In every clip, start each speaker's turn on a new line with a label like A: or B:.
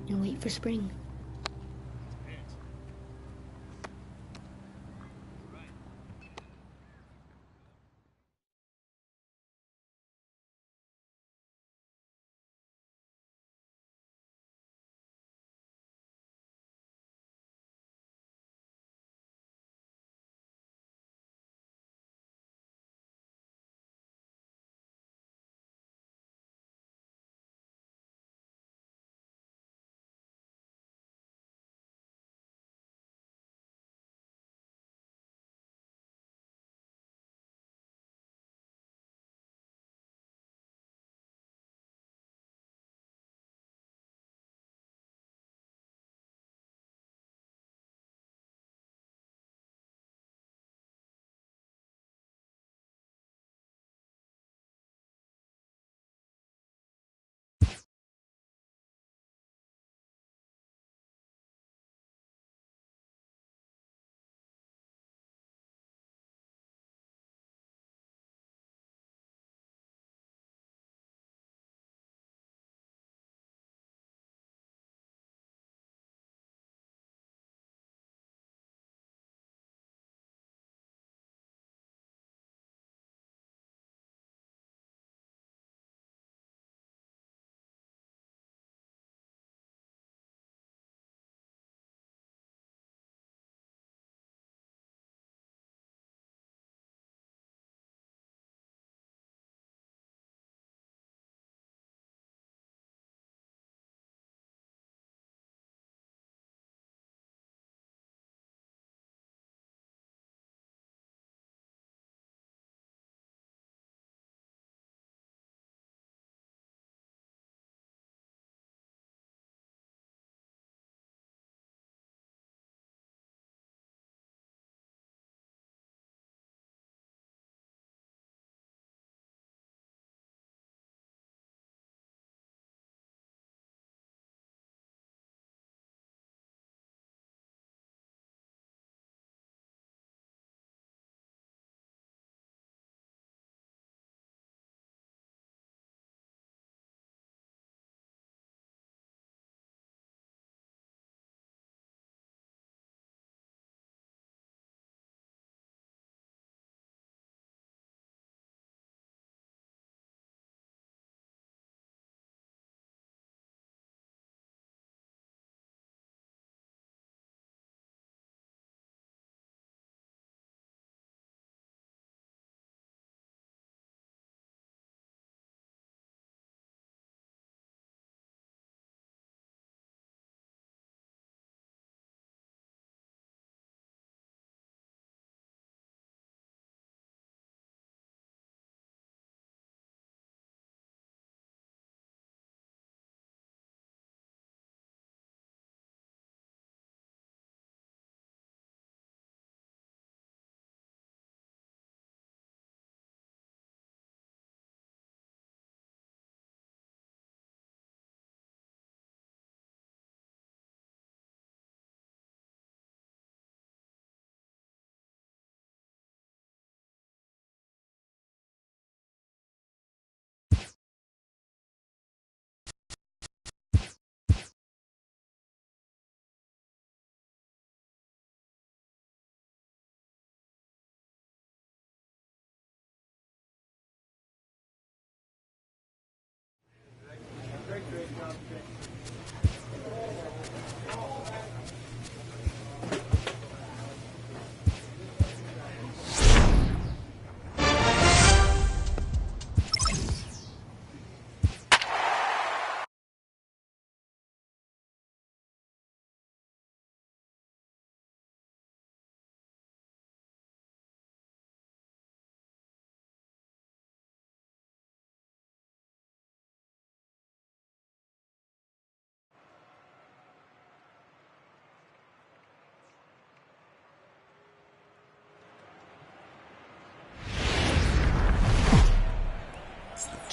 A: and wait for spring.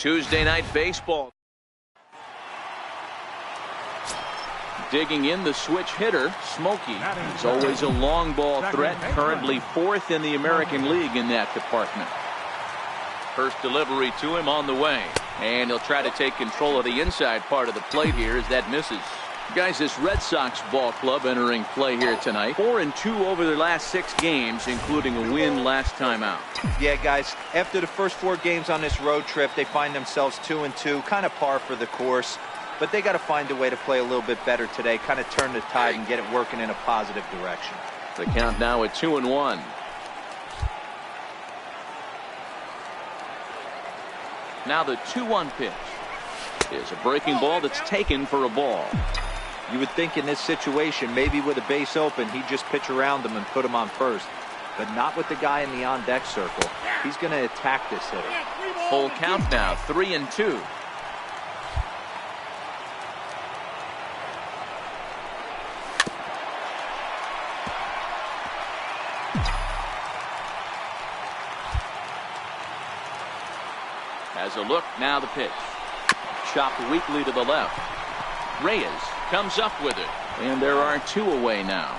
B: Tuesday night baseball. Digging in the switch hitter, Smokey. He's always a long ball threat, currently 4th in the American League in that department. First delivery to him on the way, and he'll try to take control of the inside part of the plate here as that misses. Guys, this Red Sox ball club entering play here tonight. 4-2 over their last 6 games, including a win last time out.
A: Yeah, guys, after the first 4 games on this road trip, they find themselves 2-2, kind of par for the course. But they got to find a way to play a little bit better today, kind of turn the tide and get it working in a positive direction.
B: The count now at 2-1. Now the 2-1 pitch is a breaking ball that's taken for a ball.
A: You would think in this situation, maybe with a base open, he'd just pitch around him and put him on first. But not with the guy in the on-deck circle. He's going to attack this hitter.
B: Full count now, 3-2. Has a look, now the pitch. Chopped weakly to the left. Reyes comes up with it, and there are 2 away now.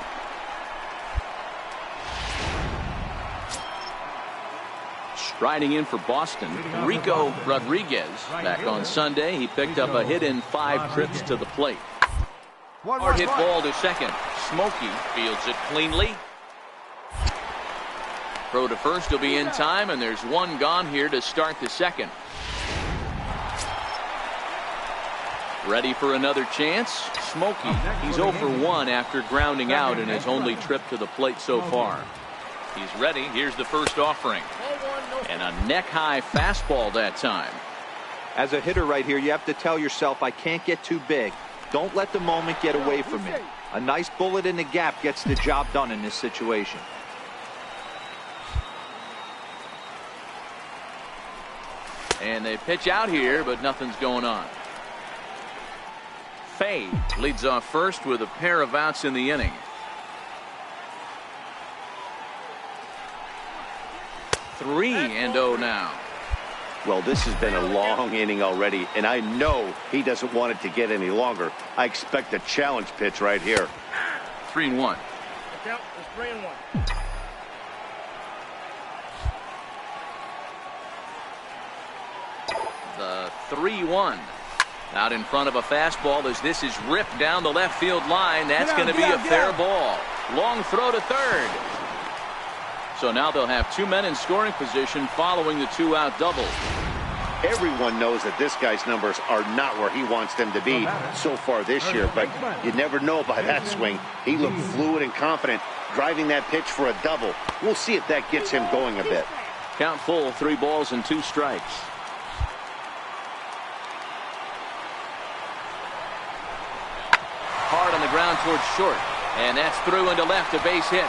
B: Striding in for Boston, Rico Rodriguez. Back on Sunday, he picked up a hit in 5 trips to the plate. Hard hit ball to second. Smokey fields it cleanly. Throw to first will be in time, and there's 1 gone here to start the second. Ready for another chance. Smokey, he's 0 for 1 after grounding out in his only trip to the plate so far. He's ready. Here's the first offering. And a neck-high fastball that time.
A: As a hitter right here, you have to tell yourself, I can't get too big. Don't let the moment get away from me. A nice bullet in the gap gets the job done in this situation.
B: And they pitch out here, but nothing's going on. Fay leads off first with a pair of outs in the inning. 3-0 now.
C: Well, this has been a long inning already, and I know he doesn't want it to get any longer. I expect a challenge pitch right here.
B: 3-1.
D: It's 3-1.
B: The 3-1. Out in front of a fastball as this is ripped down the left field line. That's going to be a fair ball. Long throw to third. So now they'll have 2 men in scoring position following the 2-out double.
C: Everyone knows that this guy's numbers are not where he wants them to be so far this year, but you never know by that swing. He looked fluid and confident, driving that pitch for a double. We'll see if that gets him going a bit.
B: Count full, 3 balls and 2 strikes. Hard on the ground towards short, and that's through into left, a base hit.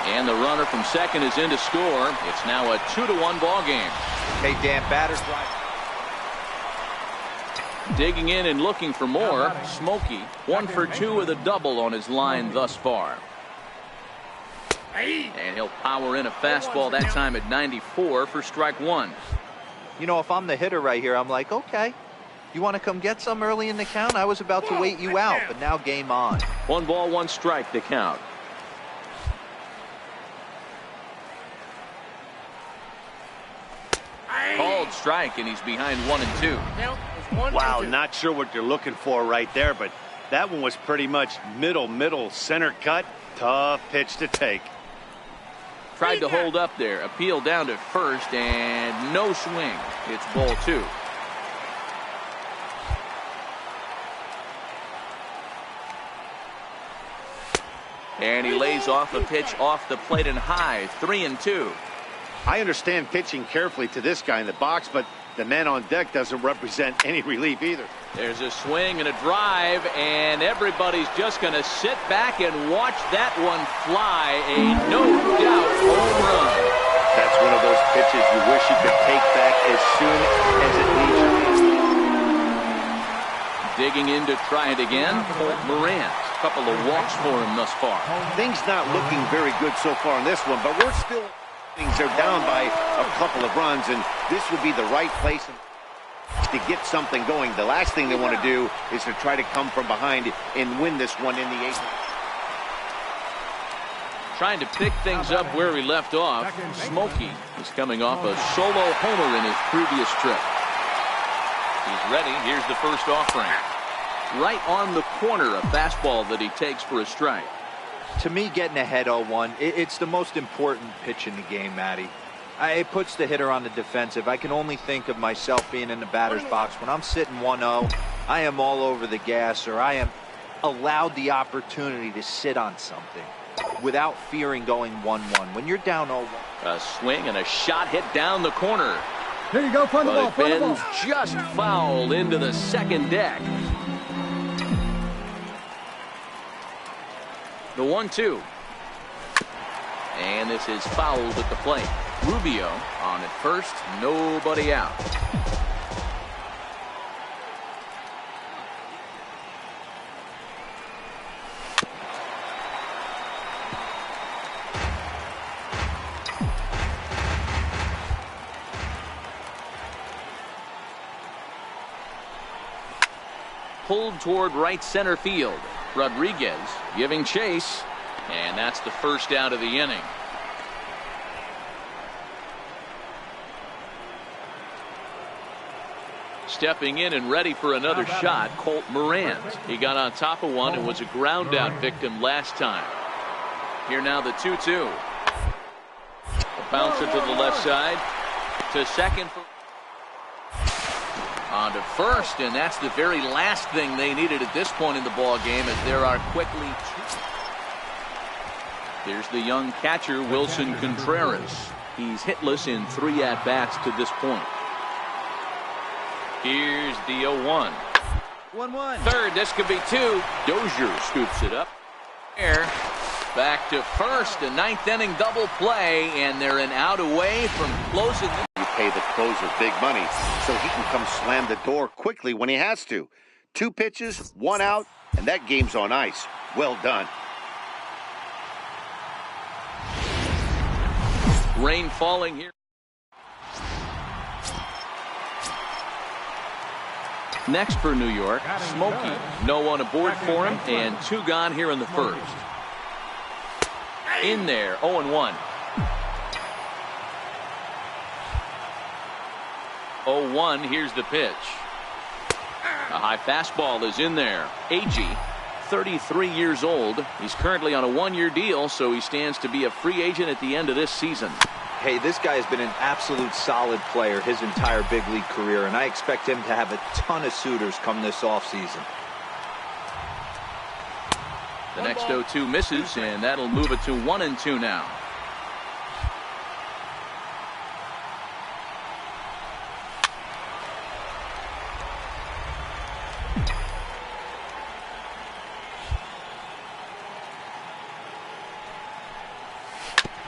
B: And the runner from second is in to score. It's now a 2-1 ball game.
A: Hey, Dan, batter's right.
B: Digging in and looking for more. Smokey 1 for 2 with a double on his line thus far. And he'll power in a fastball that time at 94 for strike 1.
A: You know, if I'm the hitter right here, I'm like, okay. You want to come get some early in the count? I was about to wait you out, but now game on.
B: 1 ball, 1 strike, the count. Called strike, and he's behind 1 and 2.
C: Wow, not sure what you're looking for right there, but that one was pretty much middle, center cut. Tough pitch to take.
B: Tried to hold up there. Appeal down to first, and no swing. It's ball 2. And he lays off a pitch off the plate and high. 3-2.
C: I understand pitching carefully to this guy in the box, but the man on deck doesn't represent any relief either.
B: There's a swing and a drive, and everybody's just going to sit back and watch that one fly. A no-doubt home run.
C: That's one of those pitches you wish you could take back as soon as it needs to be.
B: Digging in to try it again, Colt Morant. A couple of walks for him thus far.
C: Things not looking very good so far in this one, but we're still... They're down by a couple of runs, and this would be the right place to get something going. The last thing they want to do is to try to come from behind and win this one in the 8th.
B: Trying to pick things up where we left off. Smokey is coming off a solo homer in his previous trip. He's ready. Here's the first offering. Right on the corner, a fastball that he takes for a strike.
A: To me, getting ahead 0-1, it's the most important pitch in the game, Matty. It puts the hitter on the defensive. I can only think of myself being in the batter's box. When I'm sitting 1-0, I am all over the gas, or I am allowed the opportunity to sit on something without fearing going 1-1. When you're down 0-1.
B: A swing and a shot hit down the corner.
E: Here you go, find the ball,
B: But it bends just foul into the second deck. The 1-2. And this is fouled at the plate. Rubio on at first, nobody out. Pulled toward right center field. Rodriguez giving chase, and that's the first out of the inning. Stepping in and ready for another shot, Colt Morant. He got on top of one and was a ground out victim last time. Here now the 2-2. A bouncer to the left side. To second for on to first, and that's the very last thing they needed at this point in the ball game, as there are quickly two. There's the young catcher Wilson Contreras. He's hitless in 3 at-bats to this point. Here's the 0-1.
E: 1-1.
B: Third, this could be 2. Dozier scoops it up. There, back to first, a 9th inning double play, and they're an out away from closing.
C: You pay the closer big money so he can come slam the door quickly when he has to. 2 pitches, 1 out, and that game's on ice. Well done.
B: Rain falling here. Next for New York, Smokey. No one aboard for him, and 2 gone here in the first. In there, 0-1. 0-1, here's the pitch. A high fastball is in there. Agee, 33 years old. He's currently on a 1-year deal, so he stands to be a free agent at the end of this season.
A: Hey, this guy has been an absolute solid player his entire big league career, and I expect him to have a ton of suitors come this offseason.
B: The next 0-2 misses, and that'll move it to 1-2 now.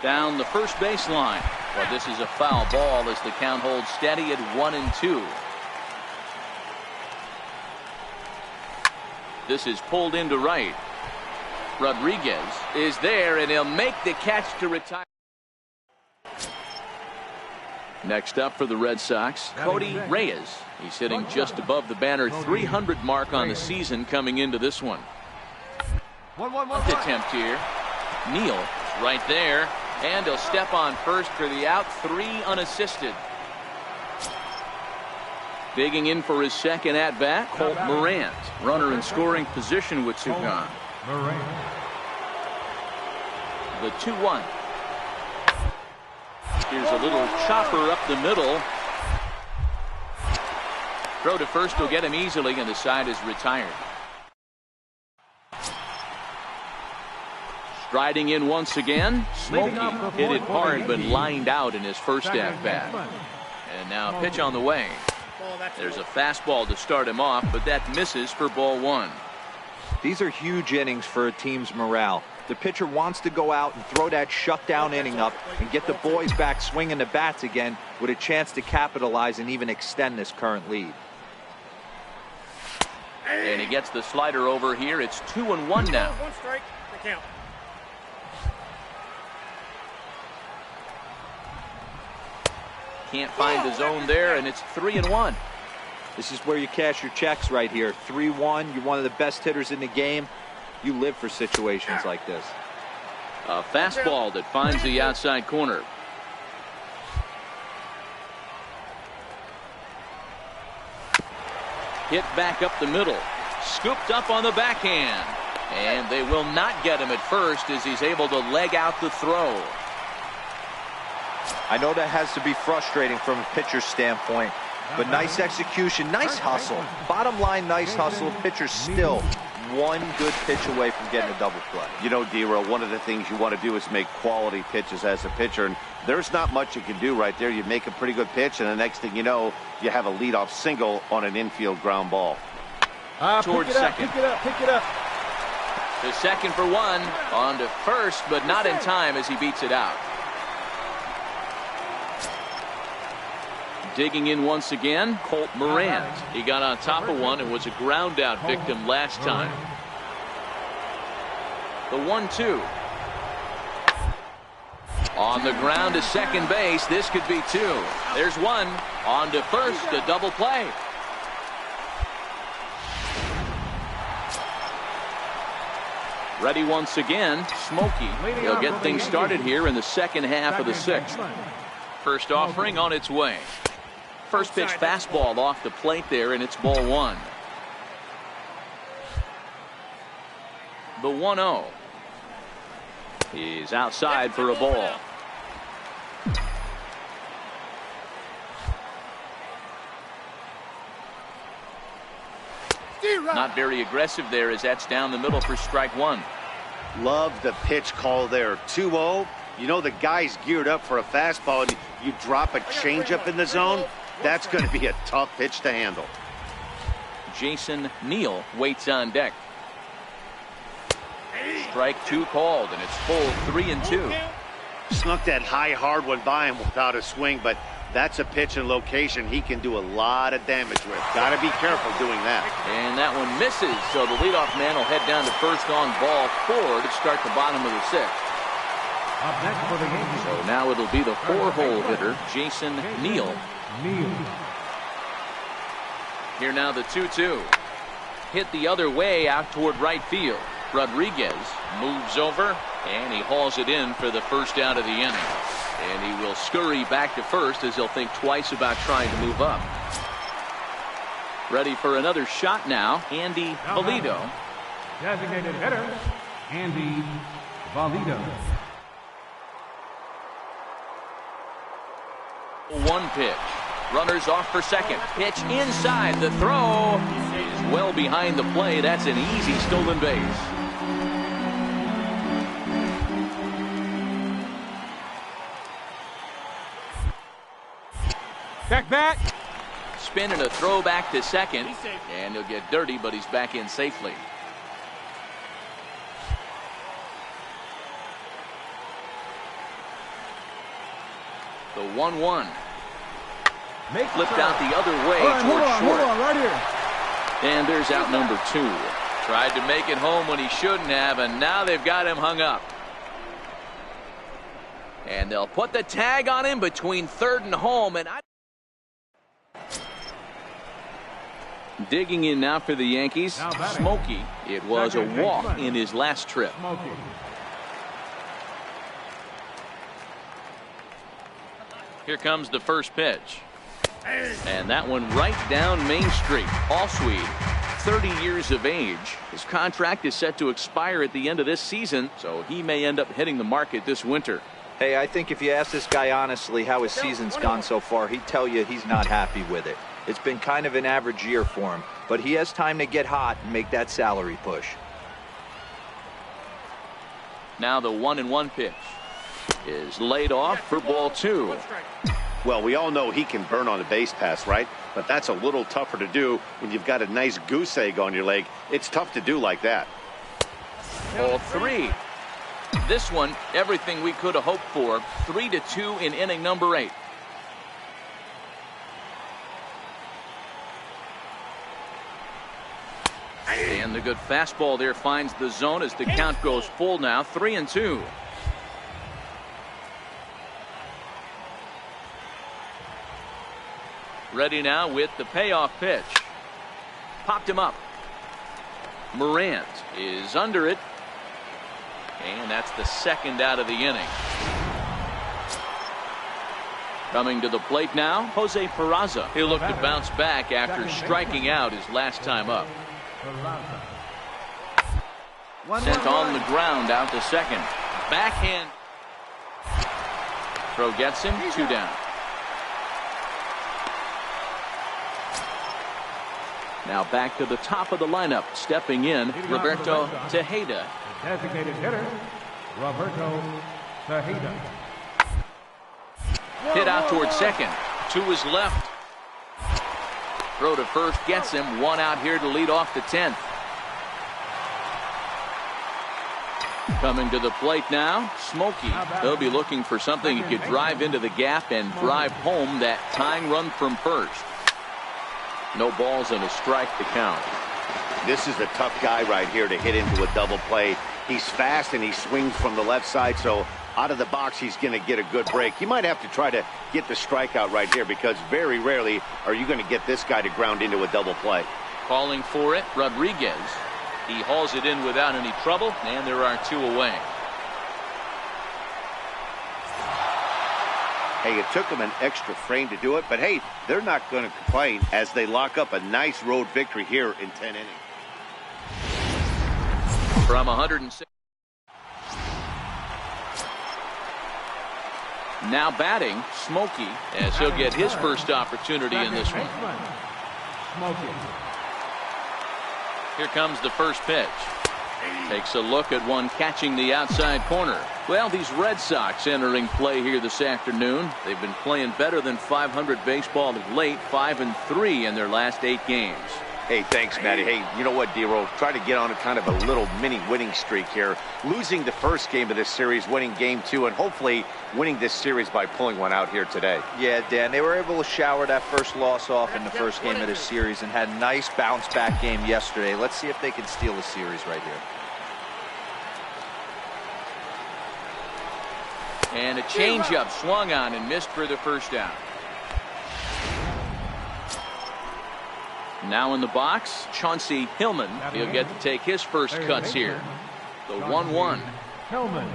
B: Down the first baseline. Well, this is a foul ball as the count holds steady at 1-2. This is pulled into right. Rodriguez is there, and he'll make the catch to retire. Next up for the Red Sox, Cody Reyes. He's hitting just above the banner 300 mark on the season coming into this one. Attempt here. Neal right there. And he'll step on first for the out. 3 unassisted. Digging in for his second at-bat, Colt Morant. Runner in scoring position with 2 gone. The 2-1. Here's a little chopper up the middle. Throw to first will get him easily, and the side is retired. Striding in once again, Smokey hit it hard but lined out in his first at-bat. And now pitch on the way. There's a fastball to start him off, but that misses for ball 1.
A: These are huge innings for a team's morale. The pitcher wants to go out and throw that shutdown inning up and get the boys back swinging the bats again with a chance to capitalize and even extend this current lead.
B: And he gets the slider over here. It's 2-1 now.
D: 1 strike, the count.
B: Can't find the zone there, and it's 3-1.
A: This is where you cash your checks right here. 3-1. You're one of the best hitters in the game. You live for situations like this.
B: A fastball that finds the outside corner. Hit back up the middle. Scooped up on the backhand. And they will not get him at first as he's able to leg out the throw.
A: I know that has to be frustrating from a pitcher's standpoint, but nice execution, nice hustle. Bottom line, nice hustle. Pitcher's still one good pitch away from getting a double play.
C: You know, D-Roll, one of the things you want to do is make quality pitches as a pitcher, and there's not much you can do right there. You make a pretty good pitch, and the next thing you know, you have a leadoff single on an infield ground ball.
B: Towards second.
E: Pick it up.
B: To second for one. On to first, but not in time as he beats it out. Digging in once again, Colt Morant. He got on top of one and was a ground out victim last time. The 1-2. On the ground to second base. This could be two. There's one. On to first, a double play. Ready once again, Smokey. He'll get things started here in the second half of the sixth. First offering on its way. First pitch fastball off the plate there, and it's ball one. The 1-0. He's outside for a ball. Not very aggressive there as that's down the middle for strike one.
C: Love the pitch call there. 2-0. You know the guy's geared up for a fastball, and you drop a changeup in the zone. That's going to be a tough pitch to handle.
B: Jason Neal waits on deck. Strike two called, and it's full 3-2.
C: Snuck that high hard one by him without a swing, but that's a pitch and location he can do a lot of damage with. Got to be careful doing that.
B: And that one misses, so the leadoff man will head down to first on ball 4 to start the bottom of the sixth.
E: Up next for the Yankees.
B: So now it'll be the 4-hole hitter, Jason Neal. Here now the 2-2. Hit the other way out toward right field. Rodriguez moves over, and he hauls it in for the first out of the inning. And he will scurry back to first as he'll think twice about trying to move up. Ready for another shot now, Andy Valido.
E: Designated hitter, Andy Valido.
B: One pitch. Runners off for second. Pitch inside. The throw is well behind the play. That's an easy stolen base.
E: Back.
B: Spin and a throw back to second. And he'll get dirty, but he's back in safely. The 1-1. Flipped out the other way towards short.
E: Hold on, right here.
B: And there's out number 2. Tried to make it home when he shouldn't have, and now they've got him hung up. And they'll put the tag on him between third and home. And digging in now for the Yankees, Smokey. It was a walk in his last trip. Here comes the first pitch. And that one right down Main Street. Allsweed, 30 years of age. His contract is set to expire at the end of this season, so he may end up hitting the market this winter.
A: Hey, I think if you ask this guy honestly how his season's gone so far, he'd tell you he's not happy with it. It's been kind of an average year for him, but he has time to get hot and make that salary push.
B: Now the 1-1 pitch is laid off for ball 2.
C: Well, we all know he can burn on a base pass, right? But that's a little tougher to do when you've got a nice goose egg on your leg. It's tough to do like that.
B: Ball 3. This one, everything we could have hoped for. 3-2 in inning number 8. And the good fastball there finds the zone as the count goes full now. 3-2. Ready now with the payoff pitch. Popped him up. Morant is under it. And that's the second out of the inning. Coming to the plate now, Jose Peraza. He'll look to bounce back after striking out his last time up. Sent on the ground out to second. Backhand. Throw gets him. 2 down. Now back to the top of the lineup. Stepping in, Roberto Tejeda.
E: Designated hitter, Roberto Tejeda.
B: Hit out towards second. To his left. Throw to first gets him. 1 out here to lead off the 10th. Coming to the plate now, Smokey. He'll be looking for something he could drive into the gap and drive home that tying run from first. No balls and a strike to count.
C: This is a tough guy right here to hit into a double play. He's fast and he swings from the left side, so out of the box he's going to get a good break. You might have to try to get the strikeout right here because very rarely are you going to get this guy to ground into a double play.
B: Calling for it, Rodriguez. He hauls it in without any trouble, and there are 2 away.
C: Hey, it took them an extra frame to do it, but hey, they're not going to complain as they lock up a nice road victory here in 10 innings.
B: From 106. Now batting, Smokey, as he'll get his first opportunity in this one.
E: Smokey.
B: Here comes the first pitch. Takes a look at one catching the outside corner. Well, these Red Sox entering play here this afternoon. They've been playing better than 500 baseball of late, 5-3 in their last 8 games.
C: Hey, thanks, Matty. Hey, you know what, D-Roll? Try to get on a kind of a little mini winning streak here. Losing the first game of this series, winning game 2, and hopefully winning this series by pulling one out here today.
A: Yeah, Dan, they were able to shower that first loss off in the first game of this series and had a nice bounce-back game yesterday. Let's see if they can steal the series right here.
B: And a changeup swung on and missed for the first down. Now in the box, Chauncey Hillman. He'll get to take his first cuts here. The 1-1.
E: Hillman.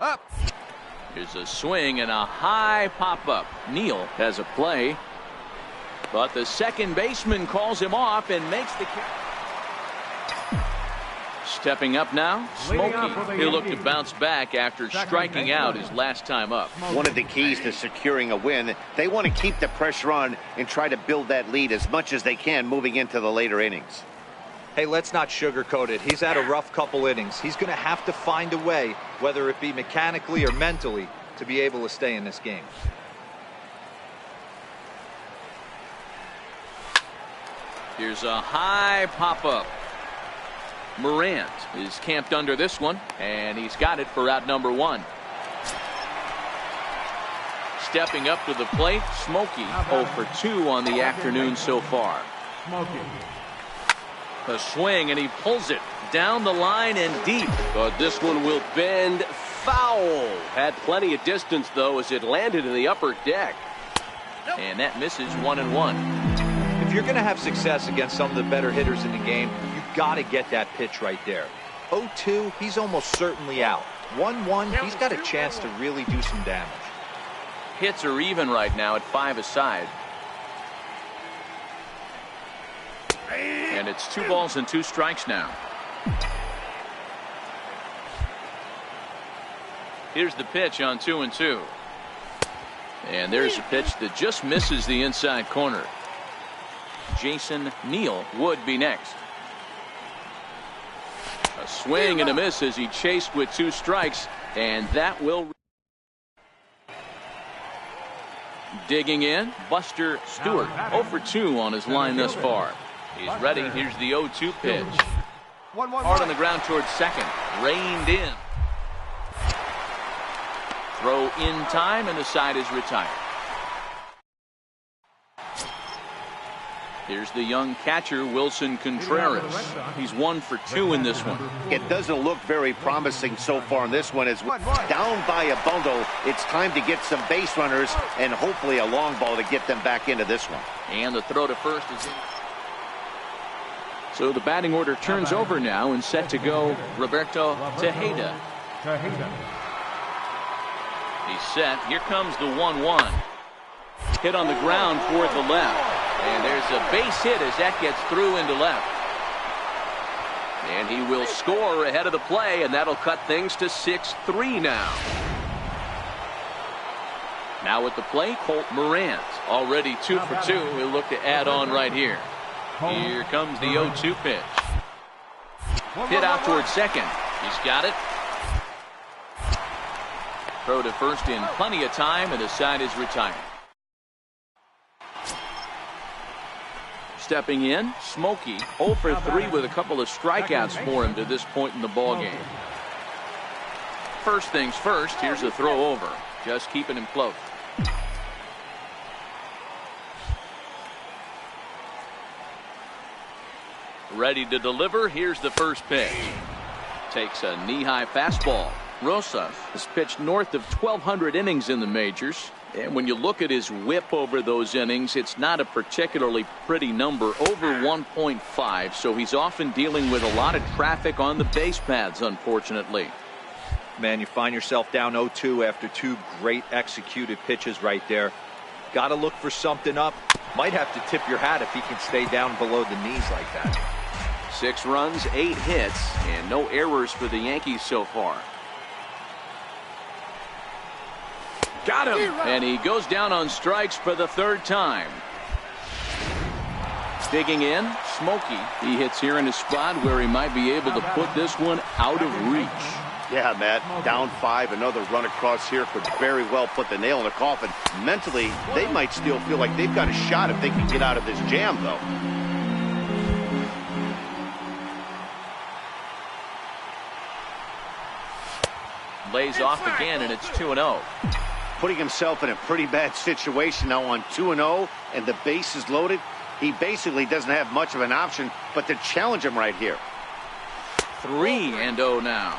B: Up. Here's a swing and a high pop-up. Neal has a play. But the second baseman calls him off and makes the catch. Stepping up now, Smokey. He'll look to bounce back after striking out his last time up.
C: One of the keys to securing a win, they want to keep the pressure on and try to build that lead as much as they can moving into the later innings.
A: Hey, let's not sugarcoat it. He's had a rough couple innings. He's going to have to find a way, whether it be mechanically or mentally, to be able to stay in this game.
B: Here's a high pop-up. Morant is camped under this one, and he's got it for out number 1. Stepping up to the plate, Smokey 0 for 2 on the afternoon so far.
E: Smokey.
B: A swing, and he pulls it down the line and deep.
F: But this one will bend foul. Had plenty of distance, though, as it landed in the upper deck.
B: And that misses 1-1.
A: If you're going to have success against some of the better hitters in the game, you've got to get that pitch right there. 0-2, he's almost certainly out. 1-1, he's got a chance to really do some damage.
B: Hits are even right now at 5 aside. And it's 2 balls and 2 strikes now. Here's the pitch on 2-2. And there's a pitch that just misses the inside corner. Jason Neal would be next. A swing and a miss as he chased with 2 strikes, and that will. Digging in, Buster Stewart 0 for 2 on his line thus far. He's ready. Here's the 0-2 pitch. Hard on the ground towards second. Reined in. Throw in time, and the side is retired. Here's the young catcher, Wilson Contreras. He's 1 for 2 in this one.
C: It doesn't look very promising so far in this one. As down by a bundle, it's time to get some base runners and hopefully a long ball to get them back into this one.
B: And the throw to first is in. So the batting order turns over now and set to go Roberto Tejeda. He's set. Here comes the 1-1. Hit on the ground toward the left. And there's a base hit as that gets through into left.
F: And he will score ahead of the play, and that'll cut things to 6-3 now. Now at the plate, Colt Morant. Already 2 for 2. He'll look to add on right here. Here comes the 0-2 pitch. Hit out towards second. He's got it. Throw to first in plenty of time, and the side is retired. Stepping in, Smokey, 0 for 3 with a couple of strikeouts for him to this point in the ballgame. First things first, here's a throw over. Just keeping him close. Ready to deliver. Here's the first pitch. Takes a knee-high fastball. Rosas has pitched north of 1,200 innings in the majors. And when you look at his whip over those innings, it's not a particularly pretty number, over 1.5. So he's often dealing with a lot of traffic on the base paths, unfortunately.
A: Man, you find yourself down 0-2 after 2 great executed pitches right there. Got to look for something up. Might have to tip your hat if he can stay down below the knees like that.
F: 6 runs, 8 hits, and no errors for the Yankees so far. Got him! And he goes down on strikes for the 3rd time. Digging in, Smokey. He hits here in a spot where he might be able to put this one out of reach.
C: Yeah, Matt, down 5, another run across here could very well put the nail in the coffin. Mentally, they might still feel like they've got a shot if they can get out of this jam, though.
B: Lays off again, and it's 2-0.
C: Putting himself in a pretty bad situation now on 2-0, and the base is loaded. He basically doesn't have much of an option but to challenge him right here.
B: 3-0 now.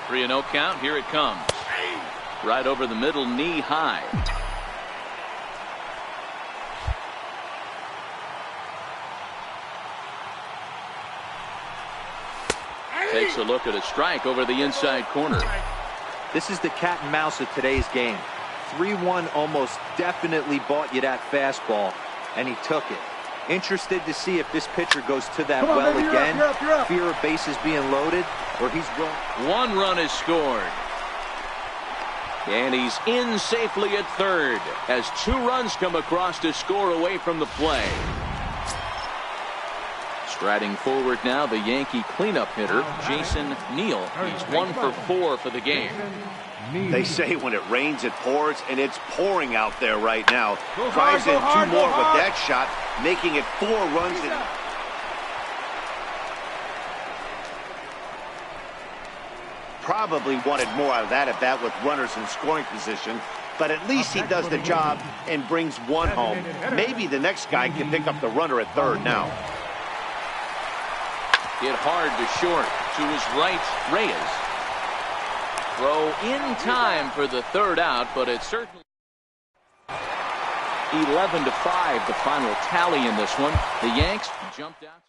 B: 3-0 count. Here it comes. Right over the middle, knee high. Takes a look at a strike over the inside corner.
A: This is the cat and mouse of today's game. 3-1 almost definitely bought you that fastball, and he took it. Interested to see if this pitcher goes to that well again.
D: You're up.
A: Fear of bases being loaded, or he's going.
B: 1 run is scored. And he's in safely at third as 2 runs come across to score away from the play. Striding forward now, the Yankee cleanup hitter, Jason Neal. He's 1 for 4 for the game.
C: They say when it rains, it pours, and it's pouring out there right now. Tries in 2 more with that shot, making it 4 runs. Probably wanted more out of that at bat with runners in scoring position, but at least he does the job and brings 1 home. Maybe the next guy can pick up the runner at third now.
B: Hit hard to short. To his right, Reyes. Throw in time for the 3rd out, but it's certainly 11-5, the final tally in this one. The Yanks jumped out.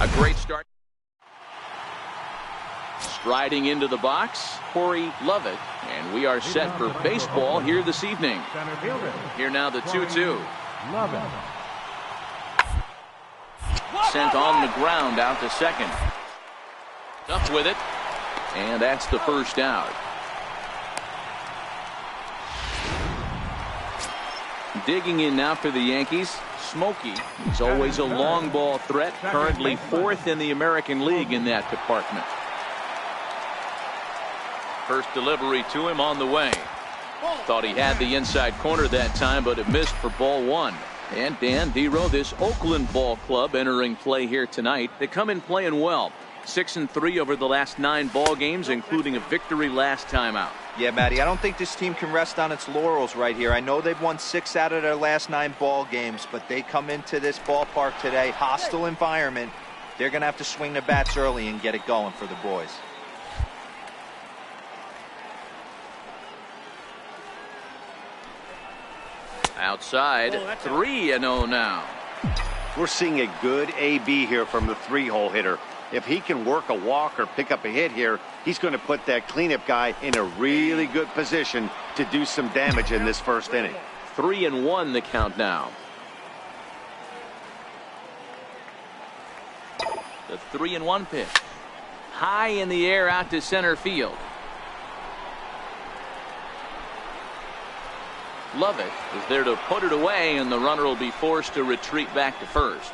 B: A great start. Striding into the box, Corey Lovett, and we are set for baseball here this evening. Here now the 2-2. Sent on the ground out to second. Up with it, and that's the 1st out. Digging in now for the Yankees, Smokey, he's always a long ball threat, currently 4th in the American League in that department. First delivery to him on the way. Thought he had the inside corner that time, but it missed for ball 1. And Dan Dero, this Oakland ball club entering play here tonight. They come in playing well. 6-3 over the last 9 ball games, including a victory last time out.
A: Yeah, Matty, I don't think this team can rest on its laurels right here. I know they've won 6 out of their last 9 ball games, but they come into this ballpark today, hostile environment. They're going to have to swing the bats early and get it going for the boys.
B: Outside, 3-0 now.
C: We're seeing a good AB here from the 3-hole hitter. If he can work a walk or pick up a hit here, he's going to put that cleanup guy in a really good position to do some damage in this first inning.
B: 3-1 the count now. The 3-1 pitch. High in the air out to center field. Lovett is there to put it away, and the runner will be forced to retreat back to first.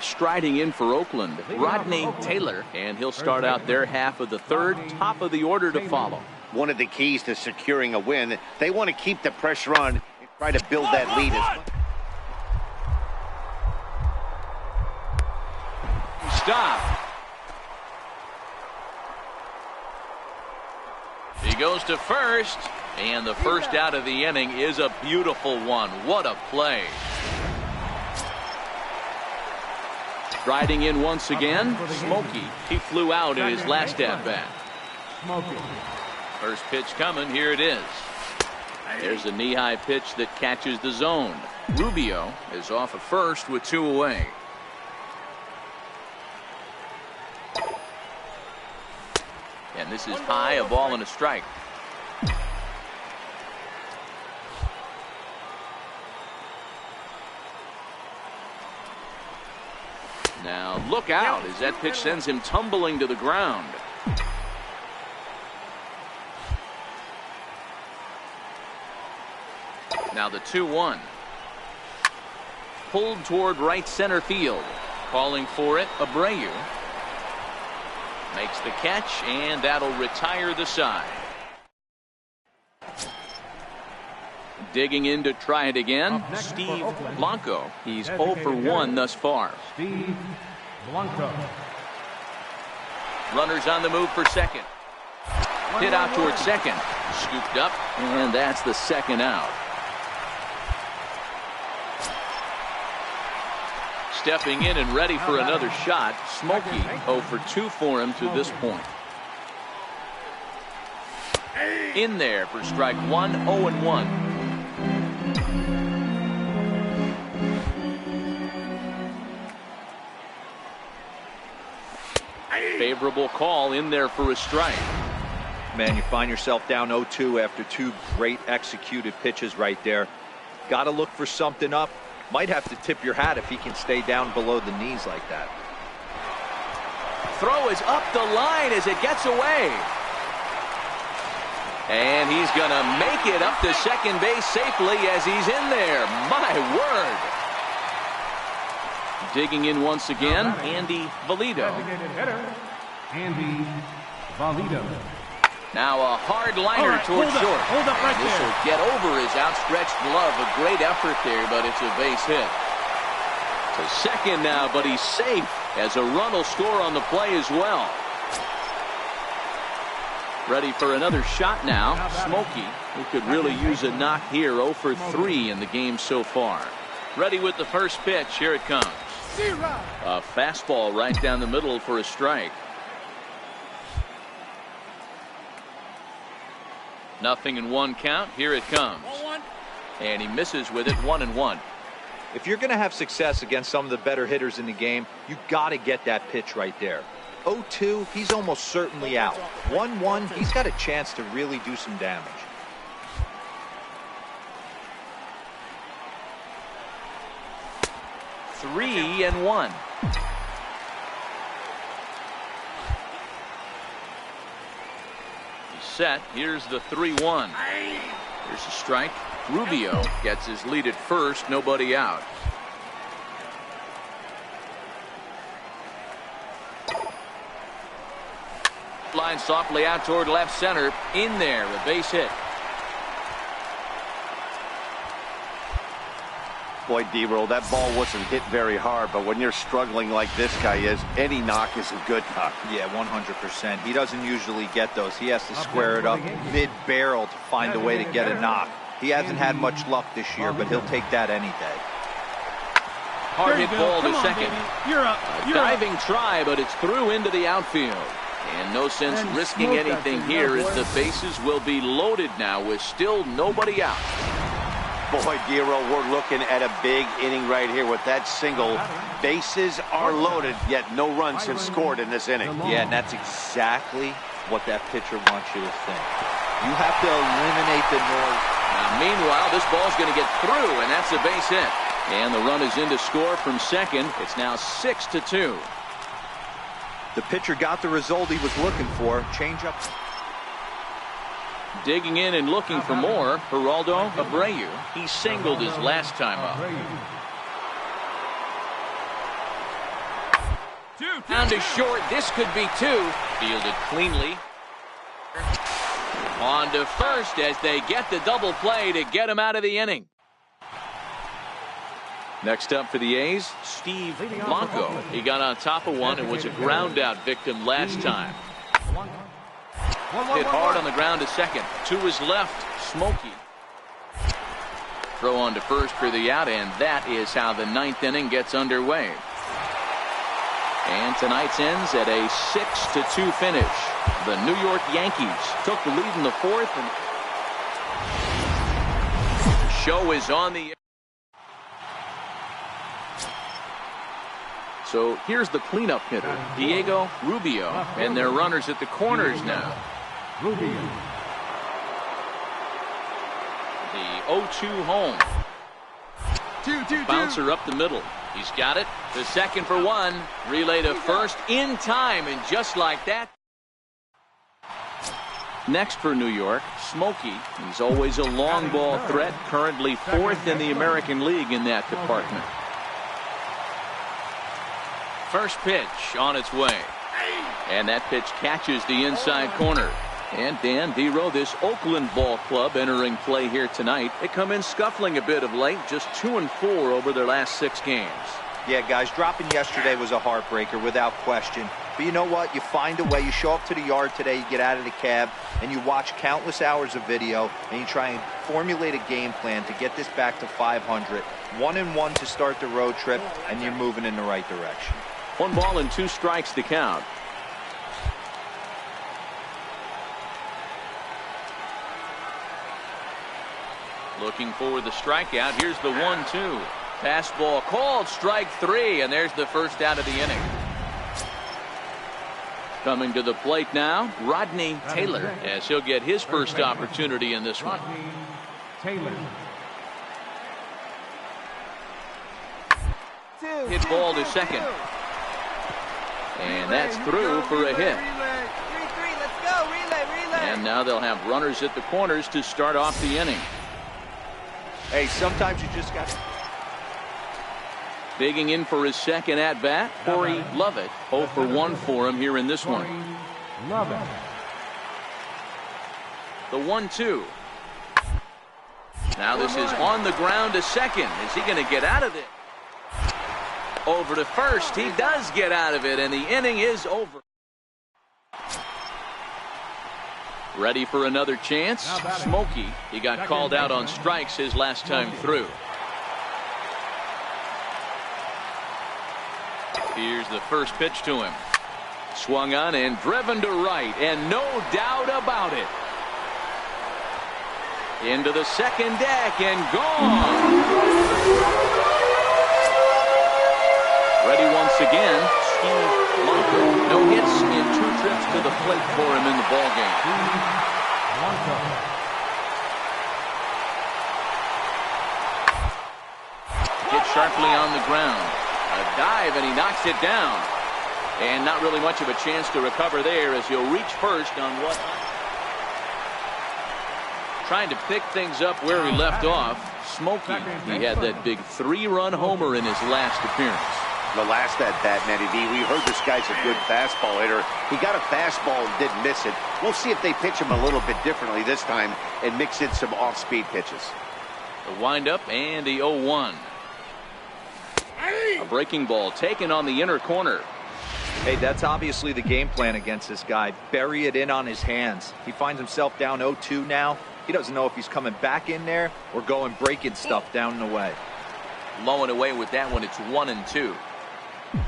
B: Striding in for Oakland, Rodney Taylor, and he'll start out their half of the 3rd, top of the order to follow.
C: One of the keys to securing a win, they want to keep the pressure on and try to build that lead as much.
B: Stop. He goes to first, and the first out of the inning is a beautiful one. What a play. Riding in once again, Smokey. He flew out in his last at-bat. First pitch coming, here it is. There's a knee-high pitch that catches the zone. Rubio is off at first with 2 away. And this is high, a ball and a strike. Now look out as that pitch sends him tumbling to the ground. Now the 2-1. Pulled toward right center field. Calling for it, Abreu. Makes the catch, and that'll retire the side. Digging in to try it again, Steve Blanco. He's 0 for 1 thus far.
E: Steve Blanco.
B: Runners on the move for second. Hit out towards second. Scooped up, and that's the 2nd out. Stepping in and ready for another shot, Smokey 0 for 2 for him to this point. In there for strike 1, 0-1. Favorable call in there for a strike.
A: Man, you find yourself down 0-2 after 2 great executed pitches right there. Got to look for something up. Might have to tip your hat if he can stay down below the knees like that.
B: Throw is up the line as it gets away. And he's going to make it up to second base safely as he's in there. My word. Digging in once again, Andy Valido.
E: Andy Valido.
B: Now a hard liner towards short.
D: Hold up right
B: This will get over his outstretched glove. A great effort there, but it's a base hit. To second now, but he's safe as a run will score on the play as well. Ready for another shot now. Smokey, who could really use a knock here. 0 for 3 in the game so far. Ready with the first pitch. Here it comes. A fastball right down the middle for a strike. 0-1 count. Here it comes. And he misses with it. 1-1.
A: If you're going to have success against some of the better hitters in the game, you got to get that pitch right there. 0-2, he's almost certainly out. 1-1, he's got a chance to really do some damage.
B: Three and 1. He's set. Here's the 3-1. Here's a strike. Rubio gets his lead at first. Nobody out. Line softly out toward left center. In there, a base hit.
C: Boy, D-Roll, that ball wasn't hit very hard, but when you're struggling like this guy is, any knock is a good knock.
A: Yeah, 100%. He doesn't usually get those. He has to square it up mid-barrel to find a way to get a knock. He hasn't had much luck this year, but he'll take that any day.
B: Hard hit ball to second.
D: You're up.
B: A diving try, but it's through into the outfield. And no sense risking anything here as the bases will be loaded now with still nobody out.
C: Boy, D-Roll, we're looking at a big inning right here with that single. Bases are loaded, yet no runs have scored in this inning.
A: Yeah, and that's exactly what that pitcher wants you to think. You have to eliminate the noise.
B: Now, meanwhile, this ball's going to get through, and that's a base hit. And the run is in to score from second. It's now 6-2.
A: The pitcher got the result he was looking for. Change up.
B: Digging in and looking for more, Geraldo Abreu. He singled his last time up. Down to short. This could be two. Fielded cleanly. On to first as they get the double play to get him out of the inning. Next up for the A's, Steve Blanco. He got on top of one and was a ground out victim last time. Hit hard on the ground to second. To his left, Smokey. Throw on to first for the out, and that is how the ninth inning gets underway. And tonight's ends at a 6-2 finish. The New York Yankees took the lead in the fourth, and the show is on the air. So here's the cleanup hitter, Diego Rubio, and their runners at the corners now.
E: Rubio.
B: The 0-2 home. Bouncer up the middle. He's got it. The second for one. Relay to first in time, and just like that. Next for New York, Smokey. He's always a long ball threat, currently fourth in the American League in that department. First pitch on its way. And that pitch catches the inside corner. And Dan Dero, this Oakland ball club entering play here tonight. They come in scuffling a bit of late, just 2-4 over their last 6 games.
A: Yeah, guys, dropping yesterday was a heartbreaker without question. But you know what? You find a way. You show up to the yard today, you get out of the cab, and you watch countless hours of video, and you try and formulate a game plan to get this back to 500. 1-1 to start the road trip, and you're moving in the right direction.
B: 1 ball and 2 strikes to count. Looking for the strikeout. Here's the 1-2. Fastball called, strike 3, and there's the first out of the inning. Coming to the plate now, Rodney Taylor, as he'll get his first opportunity in this one.
E: Taylor.
B: Hit ball to second. And that's through for a hit. And now they'll have runners at the corners to start off the inning.
A: Hey, sometimes you just got to...
B: Digging in for his second at-bat, Corey Lovett. 0 for 1 for him here in this one.
E: Lovett.
B: The 1-2. Now this is on the ground to second. Is he going to get out of it? Over to first. He does get out of it, and the inning is over. Ready for another chance? Smokey. He got called out on strikes his last time through. Here's the first pitch to him. Swung on and driven to right, and no doubt about it. Into the second deck and gone. Ready once again, Steve Blanco. No hits in 2 trips to the plate for him in the ballgame. Hit sharply on the ground. A dive, and he knocks it down. And not really much of a chance to recover there as he'll reach first on what... Trying to pick things up where he left off. Smokey, he had that big 3-run homer in his last appearance.
C: The last at bat, Matty B, we heard this guy's a good fastball hitter. He got a fastball and didn't miss it. We'll see if they pitch him a little bit differently this time and mix in some off-speed pitches.
B: The windup and the 0-1. A breaking ball taken on the inner corner.
A: Hey, that's obviously the game plan against this guy. Bury it in on his hands. He finds himself down 0-2 now. He doesn't know if he's coming back in there or going breaking stuff down and away.
B: Low and away with that one. It's 1-2.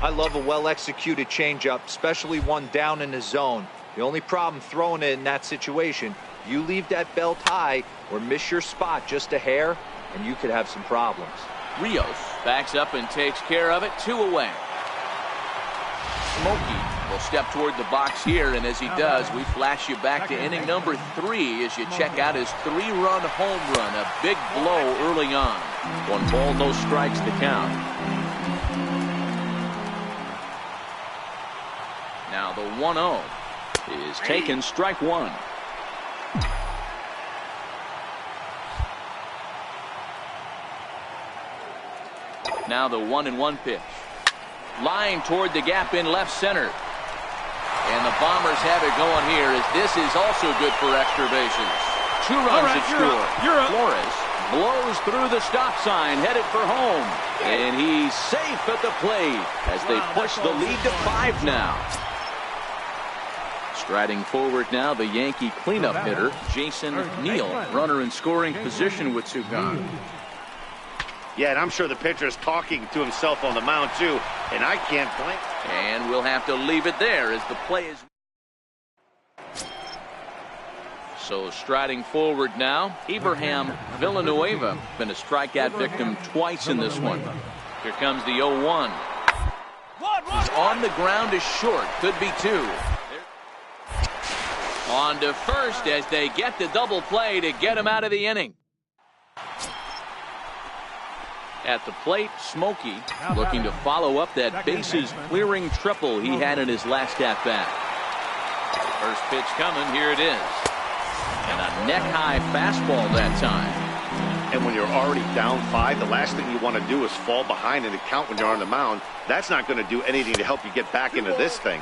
A: I love a well-executed changeup, especially one down in the zone. The only problem throwing it in that situation, you leave that belt high or miss your spot just a hair, and you could have some problems.
B: Rios backs up and takes care of it. 2 away. Smokey will step toward the box here, and as he does, we flash you back to inning number 3 as you check out his 3-run home run. A big blow early on. 1 ball, no strikes to count. Now the 1-0 is taken, strike 1. Now the 1-1 pitch. Line toward the gap in left center. And the Bombers have it going here as this is also good for extra bases. 2 runs that score. Flores blows through the stop sign, headed for home. And he's safe at the plate as they push the lead to 5 now. Striding forward now, the Yankee cleanup hitter, Jason Neal, runner in scoring position with 2 gone.
C: Yeah, and I'm sure the pitcher is talking to himself on the mound, too, and I can't blame.
B: And we'll have to leave it there as the play is. So striding forward now, Abraham Villanueva, been a strikeout victim twice in this one. Here comes the 0-1. He's on the ground is short, could be 2. On to first as they get the double play to get him out of the inning. At the plate, Smokey looking to follow up that bases clearing triple he had in his last at-bat. First pitch coming, here it is. And a neck-high fastball that time.
C: And when you're already down 5, the last thing you want to do is fall behind in the count when you're on the mound. That's not going to do anything to help you get back into this thing.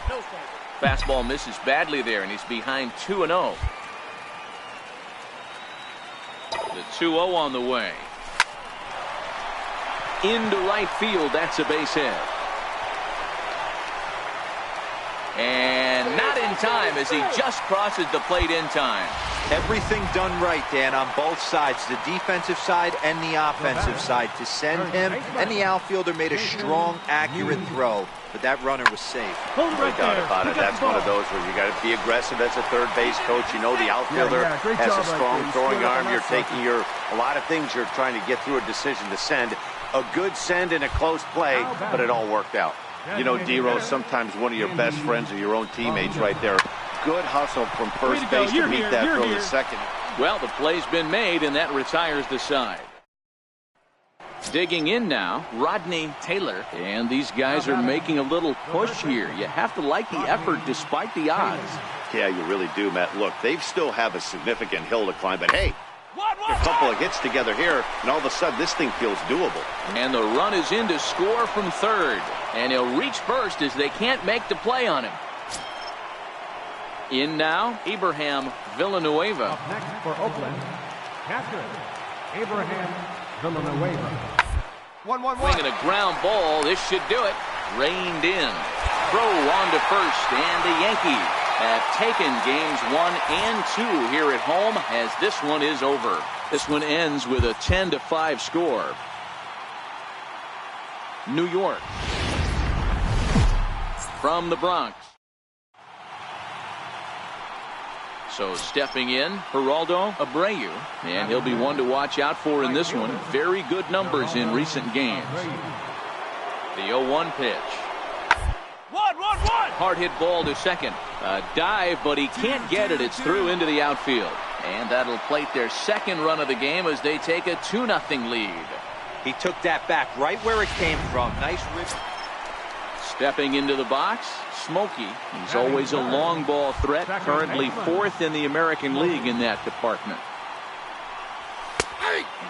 B: Fastball misses badly there, and he's behind 2-0. The 2-0 on the way. Into right field, that's a base hit. And not in time as he just crosses the plate in time.
A: Everything done right, Dan, on both sides, the defensive side and the offensive side. To send him, and the outfielder made a strong, accurate throw, but that runner was safe.
C: No doubt about it. That's one of those where you got to be aggressive as a third base coach. You know the outfielder has a strong throwing arm. You're taking a lot of things you're trying to get through a decision to send. A good send in a close play, but it all worked out. You know, D-Rose, sometimes one of your best friends are your own teammates right there. Good hustle from first base to meet that throw to second.
B: Well, the play's been made, and that retires the side. Digging in now, Rodney Taylor. And these guys are making a little push here. You have to like the effort despite the odds.
C: Yeah, you really do, Matt. Look, they still have a significant hill to climb, but hey, a couple of hits together here, and all of a sudden this thing feels doable.
B: And the run is in to score from third. And he'll reach first as they can't make the play on him. In now, Abraham Villanueva.
E: Up next for Oakland, catcher, Abraham Villanueva. 1-1-1.
B: Swinging a ground ball. This should do it. Reined in. Throw on to first, and the Yankees have taken games 1 and 2 here at home as this one is over. This one ends with a 10-5 score. New York. From the Bronx. So stepping in, Geraldo Abreu, and he'll be one to watch out for in this one. Very good numbers in recent games. The 0-1 pitch. Hard hit ball to second. A dive, but he can't get it. It's through into the outfield. And that'll plate their second run of the game as they take a 2-0 lead.
A: He took that back right where it came from. Nice rip.
B: Stepping into the box, Smokey. He's always a long ball threat. Currently 4th in the American League in that department.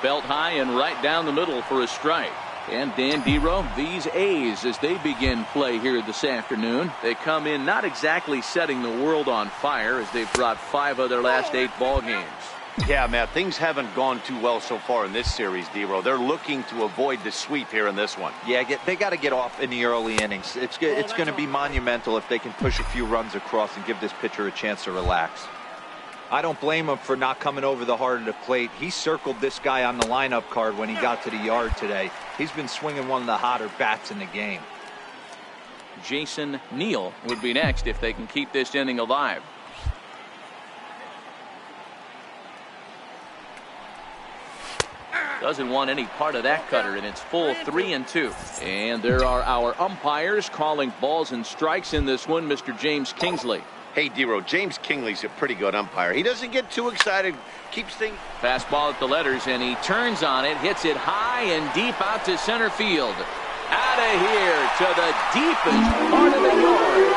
B: Belt high and right down the middle for a strike. And Dan Dero, these A's, as they begin play here this afternoon, they come in not exactly setting the world on fire, as they've dropped 5 of their last 8 ball games.
C: Yeah, Matt, things haven't gone too well so far in this series, Dero. They're looking to avoid the sweep here in this one.
A: Yeah, they got to get off in the early innings. It's going to be monumental if they can push a few runs across and give this pitcher a chance to relax. I don't blame him for not coming over the heart of the plate. He circled this guy on the lineup card when he got to the yard today. He's been swinging one of the hotter bats in the game.
B: Jason Neal would be next if they can keep this inning alive. Doesn't want any part of that cutter, and it's full 3-2. And there are our umpires calling balls and strikes in this one, Mr. James Kingsley.
C: Hey, Dero, James Kingley's a pretty good umpire. He doesn't get too excited, keeps things.
B: Fastball at the letters, and he turns on it, hits it high and deep out to center field. Out of here to the deepest part of the yard.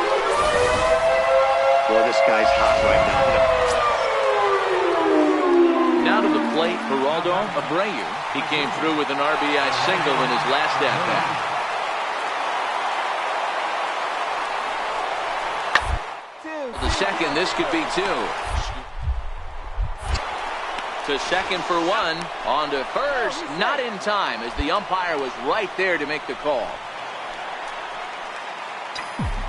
C: Boy, this guy's hot right now.
B: Now to the plate, Geraldo Abreu. He came through with an RBI single in his last at-bat. The second, this could be 2. To second for 1. On to first, not in time, as the umpire was right there to make the call.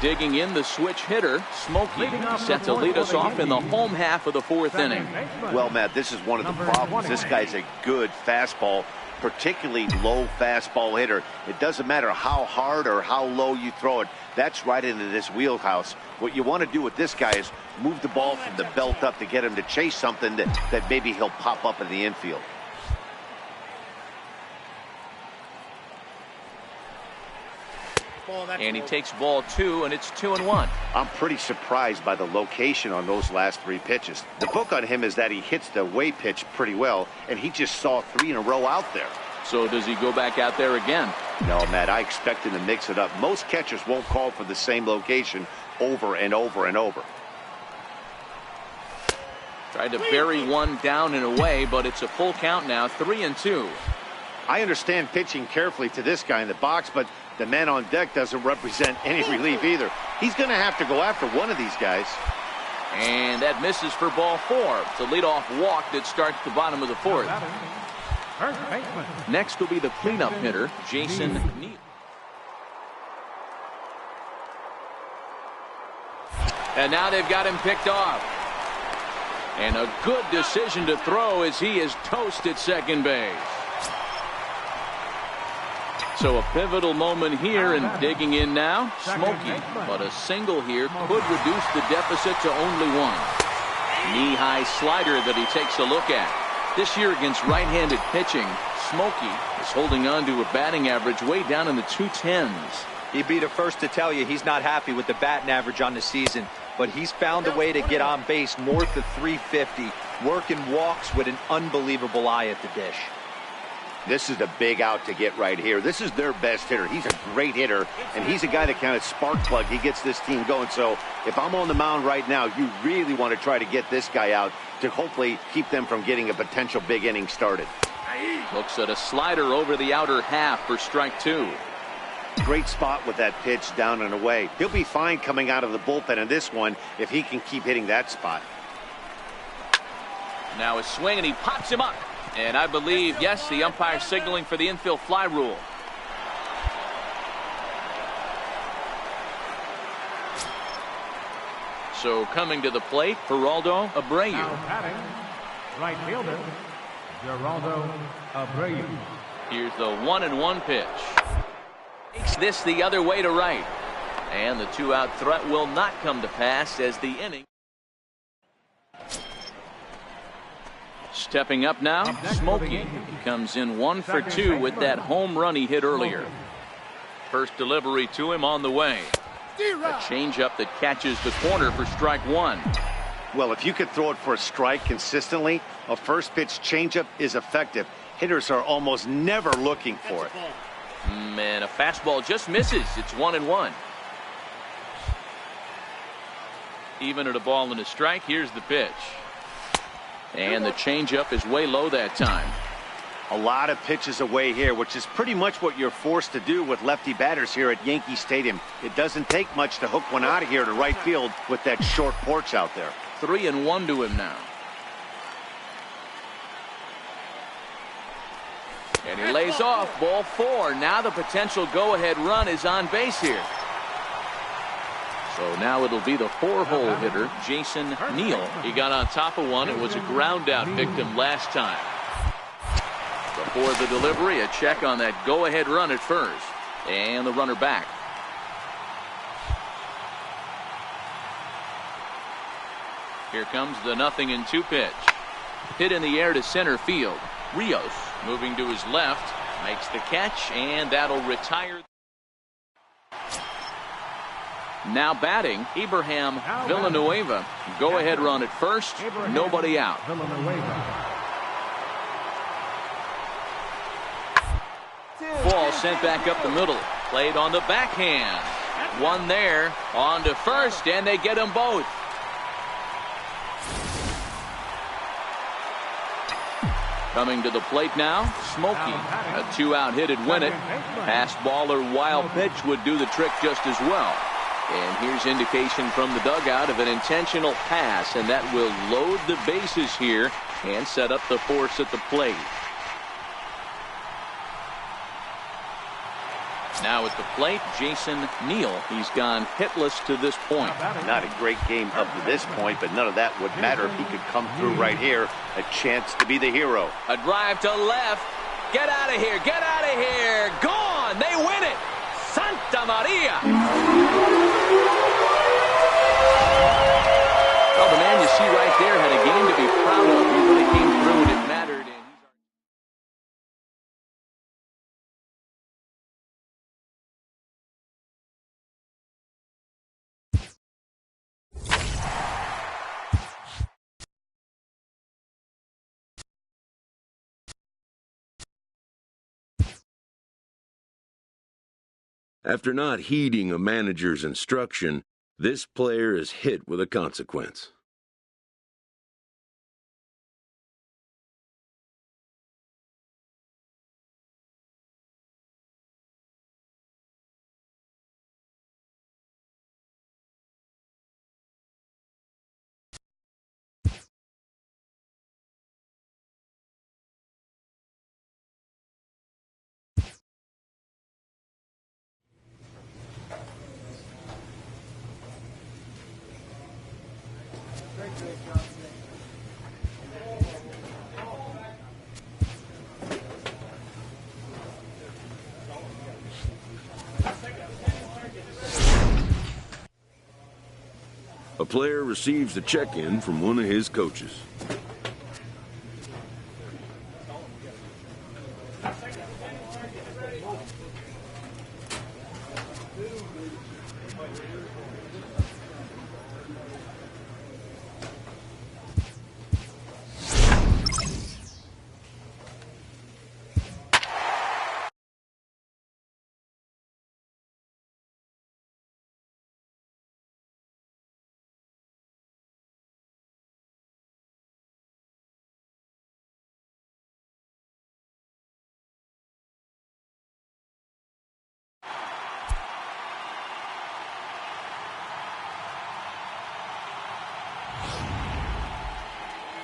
B: Digging in, the switch hitter, Smokey, set to lead us off in the home half of the 4th inning.
C: Well, Matt, this is one of the problems. This guy's a good fastball, particularly low fastball hitter. It doesn't matter how hard or how low you throw it. That's right into this wheelhouse. What you want to do with this guy is move the ball from the belt up to get him to chase something that maybe he'll pop up in the infield.
B: And he takes ball 2, and it's 2-1.
C: I'm pretty surprised by the location on those last 3 pitches. The book on him is that he hits the away pitch pretty well, and he just saw 3 in a row out there.
B: So does he go back out there again?
C: No, Matt, I expect him to mix it up. Most catchers won't call for the same location over and over and over.
B: Tried to bury one down and away, but it's a full count now, 3-2.
C: I understand pitching carefully to this guy in the box, but the man on deck doesn't represent any relief either. He's going to have to go after one of these guys.
B: And that misses for ball 4. It's a leadoff walk that starts the bottom of the 4th. Next will be the cleanup hitter, Jason Neal. And now they've got him picked off. And a good decision to throw as he is toast at second base. So a pivotal moment here, and digging in now, Smokey. But a single here could reduce the deficit to only 1. Knee-high slider that he takes a look at. This year against right-handed pitching, Smokey is holding on to a batting average way down in the 210s.
A: He'd be the first to tell you he's not happy with the batting average on the season, but he's found a way to get on base north of 350, working walks with an unbelievable eye at the dish.
C: This is a big out to get right here. This is their best hitter. He's a great hitter, and he's a guy that kind of spark plug. He gets this team going. So if I'm on the mound right now, you really want to try to get this guy out to hopefully keep them from getting a potential big inning started.
B: Looks at a slider over the outer half for strike 2.
C: Great spot with that pitch down and away. He'll be fine coming out of the bullpen in this one if he can keep hitting that spot.
B: Now a swing, and he pops him up. And I believe, yes, the umpire signaling for the infield fly rule. So coming to the plate, Geraldo Abreu.
E: Now batting, right fielder, Geraldo Abreu.
B: Here's the 1-1 pitch. Takes this the other way to right. And the 2-out threat will not come to pass as the inning. Stepping up now, Smokey comes in 1 for 2 with that home run he hit earlier. First delivery to him on the way. A changeup that catches the corner for strike 1.
C: Well, if you could throw it for a strike consistently, a first pitch changeup is effective. Hitters are almost never looking for it.
B: And a fastball just misses. It's 1-1. Even at a ball and a strike, here's the pitch. And the changeup is way low that time.
C: A lot of pitches away here, which is pretty much what you're forced to do with lefty batters here at Yankee Stadium. It doesn't take much to hook one out of here to right field with that short porch out there.
B: 3-1 to him now. And he lays off, ball 4. Now the potential go-ahead run is on base here. So now it'll be the 4-hole hitter, Jason Neal.
F: He got on top of one. It was a ground out victim last time.
B: Before the delivery, a check on that go-ahead run at first. And the runner back. Here comes the 0-2 pitch. Hit in the air to center field. Rios moving to his left. Makes the catch, and that'll retire. Now batting, Abraham Villanueva. Go-ahead run at first. Nobody out. Ball sent back up the middle. Played on the backhand. One there. On to first, and they get them both. Coming to the plate now, Smokey. A 2-out hit'd win it. Fastball or wild pitch would do the trick just as well. And here's indication from the dugout of an intentional pass, and that will load the bases here and set up the force at the plate. Now at the plate, Jason Neal. He's gone hitless to this point.
C: Not a great game up to this point, but none of that would matter if he could come through right here. A chance to be the hero.
B: A drive to left. Get out of here. Get out of here. Gone. They win it. Santa Maria. Well, the man you see right there had a game to be proud of. He really came through and it mattered.
G: After not heeding a manager's instruction, this player is hit with a consequence. A player receives a check-in from one of his coaches.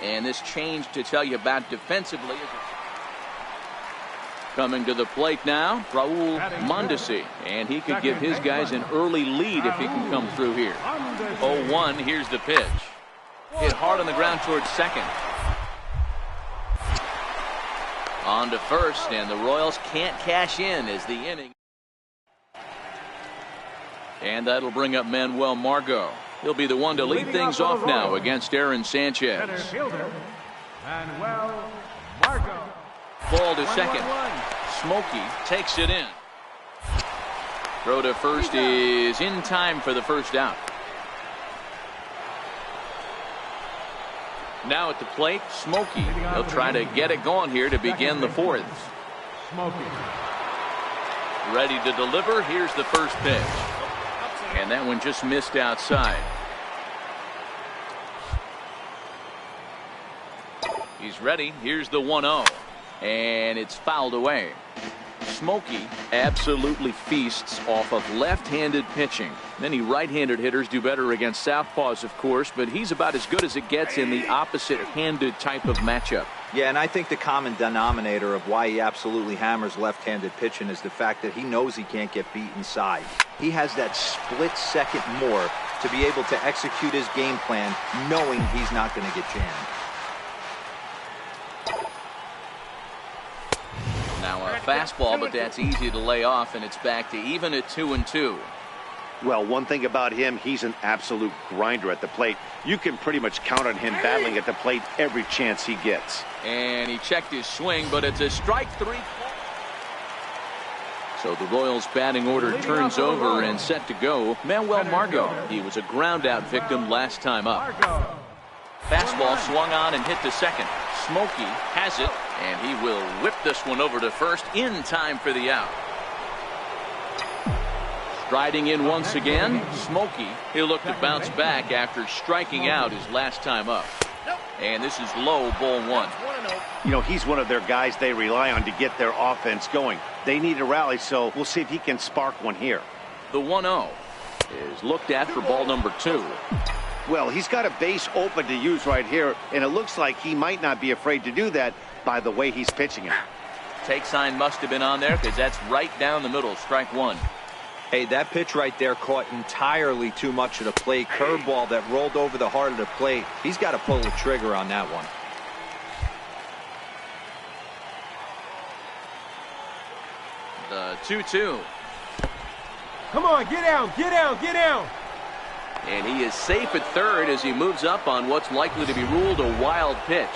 B: And this change to tell you about defensively. Coming to the plate now, Raul Mondesi. And he could give his guys an early lead if he can come through here.
F: 0-1, here's the pitch.
B: Hit hard on the ground towards second. On to first, and the Royals can't cash in as the inning. And that'll bring up Manuel Margot. He'll be the one to lead things off now against Aaron Sanchez.
E: Manuel Margot.
B: Ball to second. Smokey takes it in. Throw to first is in time for the first out. Now at the plate, Smokey. He'll try to get it going here to begin the fourth.
E: Smokey.
B: Ready to deliver. Here's the first pitch. And that one just missed outside. He's ready. Here's the 1-0. And it's fouled away. Smokey absolutely feasts off of left-handed pitching. Many right-handed hitters do better against southpaws, of course, but he's about as good as it gets in the opposite-handed type of matchup.
A: Yeah, and I think the common denominator of why he absolutely hammers left-handed pitching is the fact that he knows he can't get beat inside. He has that split second more to be able to execute his game plan knowing he's not going to get jammed.
B: Now a fastball, but that's easy to lay off, and it's back to even at 2-2.
C: Well, one thing about him, he's an absolute grinder at the plate. You can pretty much count on him battling at the plate every chance he gets.
B: And he checked his swing, but it's a strike 3. So the Royals batting order turns over and set to go. Manuel Margot, he was a ground out victim last time up. Fastball swung on and hit to second. Smokey has it, and he will whip this one over to first in time for the out. Striding in once again, Smokey. He'll look to bounce back after striking out his last time up. And this is low, ball 1.
C: You know, he's one of their guys they rely on to get their offense going. They need a rally, so we'll see if he can spark one here.
B: The 1-0 is looked at for ball number 2.
C: Well, he's got a base open to use right here, and it looks like he might not be afraid to do that by the way he's pitching it.
B: Take sign must have been on there because that's right down the middle, strike 1.
A: Hey, that pitch right there caught entirely too much of the plate. Curveball that rolled over the heart of the plate. He's got to pull the trigger on that one.
B: The 2-2.
E: Come on, get down, get down, get down.
B: And he is safe at third as he moves up on what's likely to be ruled a wild pitch.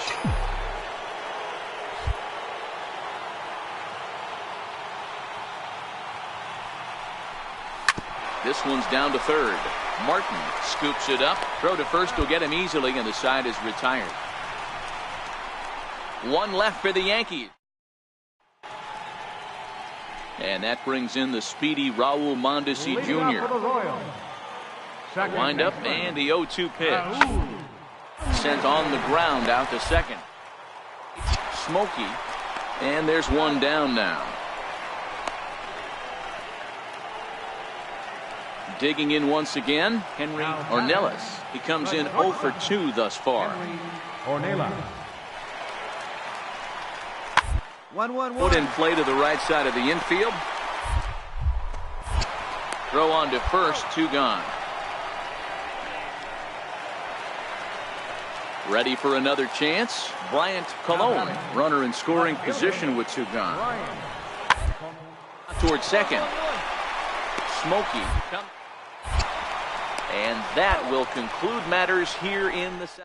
B: This one's down to third. Martin scoops it up. Throw to first will get him easily, and the side is retired. One left for the Yankees. And that brings in the speedy Raul Mondesi Jr. Wind up and the 0-2 pitch. Sent on the ground out to second. Smokey. And there's one down now. Digging in once again, Henry Ornelas. He comes in 0 for 2 thus far. Put in play to the right side of the infield. Throw on to first, 2 gone. Ready for another chance. Bryant Colon, runner in scoring position with 2 gone. Towards second. Smokey. And that will conclude matters here in the second.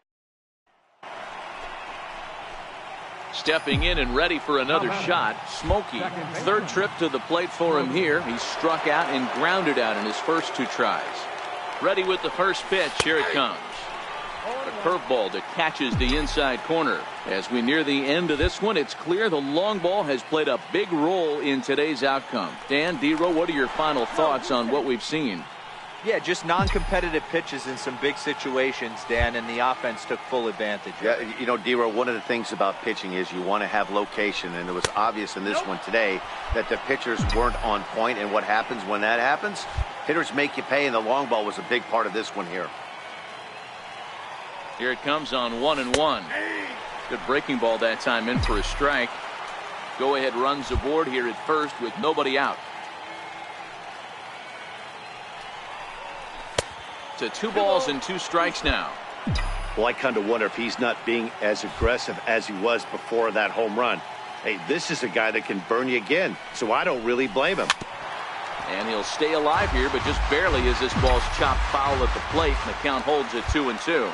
B: Stepping in and ready for another shot, Smokey. Third trip to the plate for him here. He struck out and grounded out in his first 2 tries. Ready with the first pitch. Here it comes. A curveball that catches the inside corner. As we near the end of this one, it's clear the long ball has played a big role in today's outcome. Dan, D-Row, what are your final thoughts on what we've seen?
A: Yeah, just non-competitive pitches in some big situations, Dan, and the offense took full advantage.
C: Yeah, you know, D-Row, one of the things about pitching is you want to have location, and it was obvious in this one today that the pitchers weren't on point, and what happens when that happens? Hitters make you pay, and the long ball was a big part of this one here.
B: Here it comes on 1-1. Good breaking ball that time in for a strike. Go ahead runs aboard here at first with nobody out. To 2 balls and 2 strikes now.
C: Well, I kind of wonder if he's not being as aggressive as he was before that home run. Hey, this is a guy that can burn you again, so I don't really blame him.
B: And he'll stay alive here, but just barely as this ball's chopped foul at the plate, and the count holds at 2-2.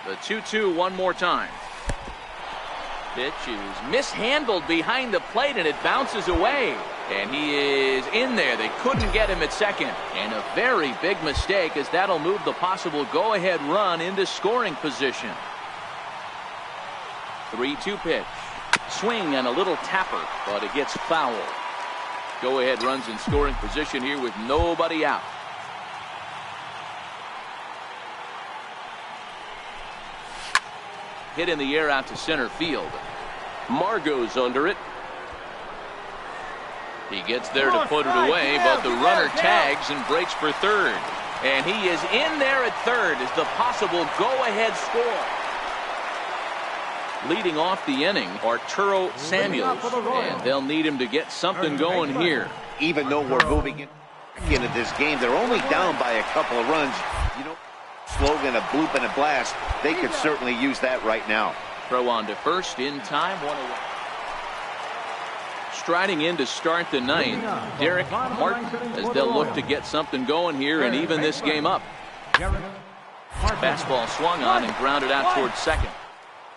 B: The 2-2 one more time. Pitch is mishandled behind the plate, and it bounces away. And he is in there. They couldn't get him at second. And a very big mistake, as that'll move the possible go-ahead run into scoring position. 3-2 pitch. Swing and a little tapper, but it gets foul. Go-ahead runs in scoring position here with nobody out. hit in the air out to center field.
F: Margot's under it.
B: He gets there to put it away, but the runner tags and breaks for third. And he is in there at third as the possible go-ahead score. Leading off the inning, Arturo Samuels, and they'll need him to get something going here.
C: Even though we're moving into this game, they're only down by a couple of runs. You know, slogan, a bloop and a blast, they could certainly use that right now.
B: Throw on to first in time, 1 away. Striding in to start the ninth, Derek Martin, as they'll look to get something going here and even this game up. Fastball swung on and grounded out towards second.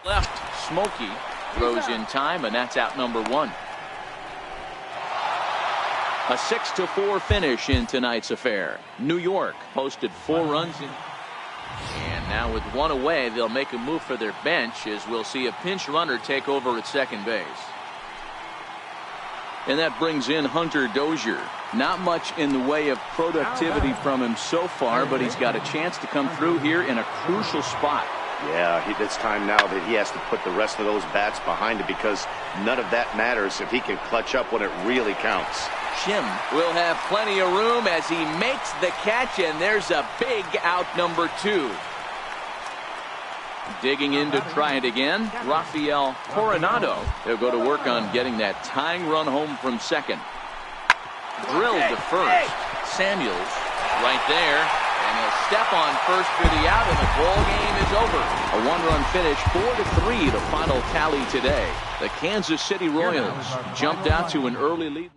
B: Left, Smokey throws in time, and that's out number 1. A 6-4 finish in tonight's affair. New York posted 4 runs in. And now with 1 away, they'll make a move for their bench as we'll see a pinch runner take over at second base. And that brings in Hunter Dozier. Not much in the way of productivity from him so far, but he's got a chance to come through here in a crucial spot.
C: Yeah, it's time now that he has to put the rest of those bats behind him, because none of that matters if he can clutch up when it really counts.
B: Shim will have plenty of room as he makes the catch, and there's a big out number 2. Digging in to try it again, Rafael Coronado. He'll go to work on getting that tying run home from second. Drilled to first. Samuels right there, and he'll step on first for the out, and the ball game is over. A 1-run finish, 4-3, the final tally today. The Kansas City Royals jumped out to an early lead.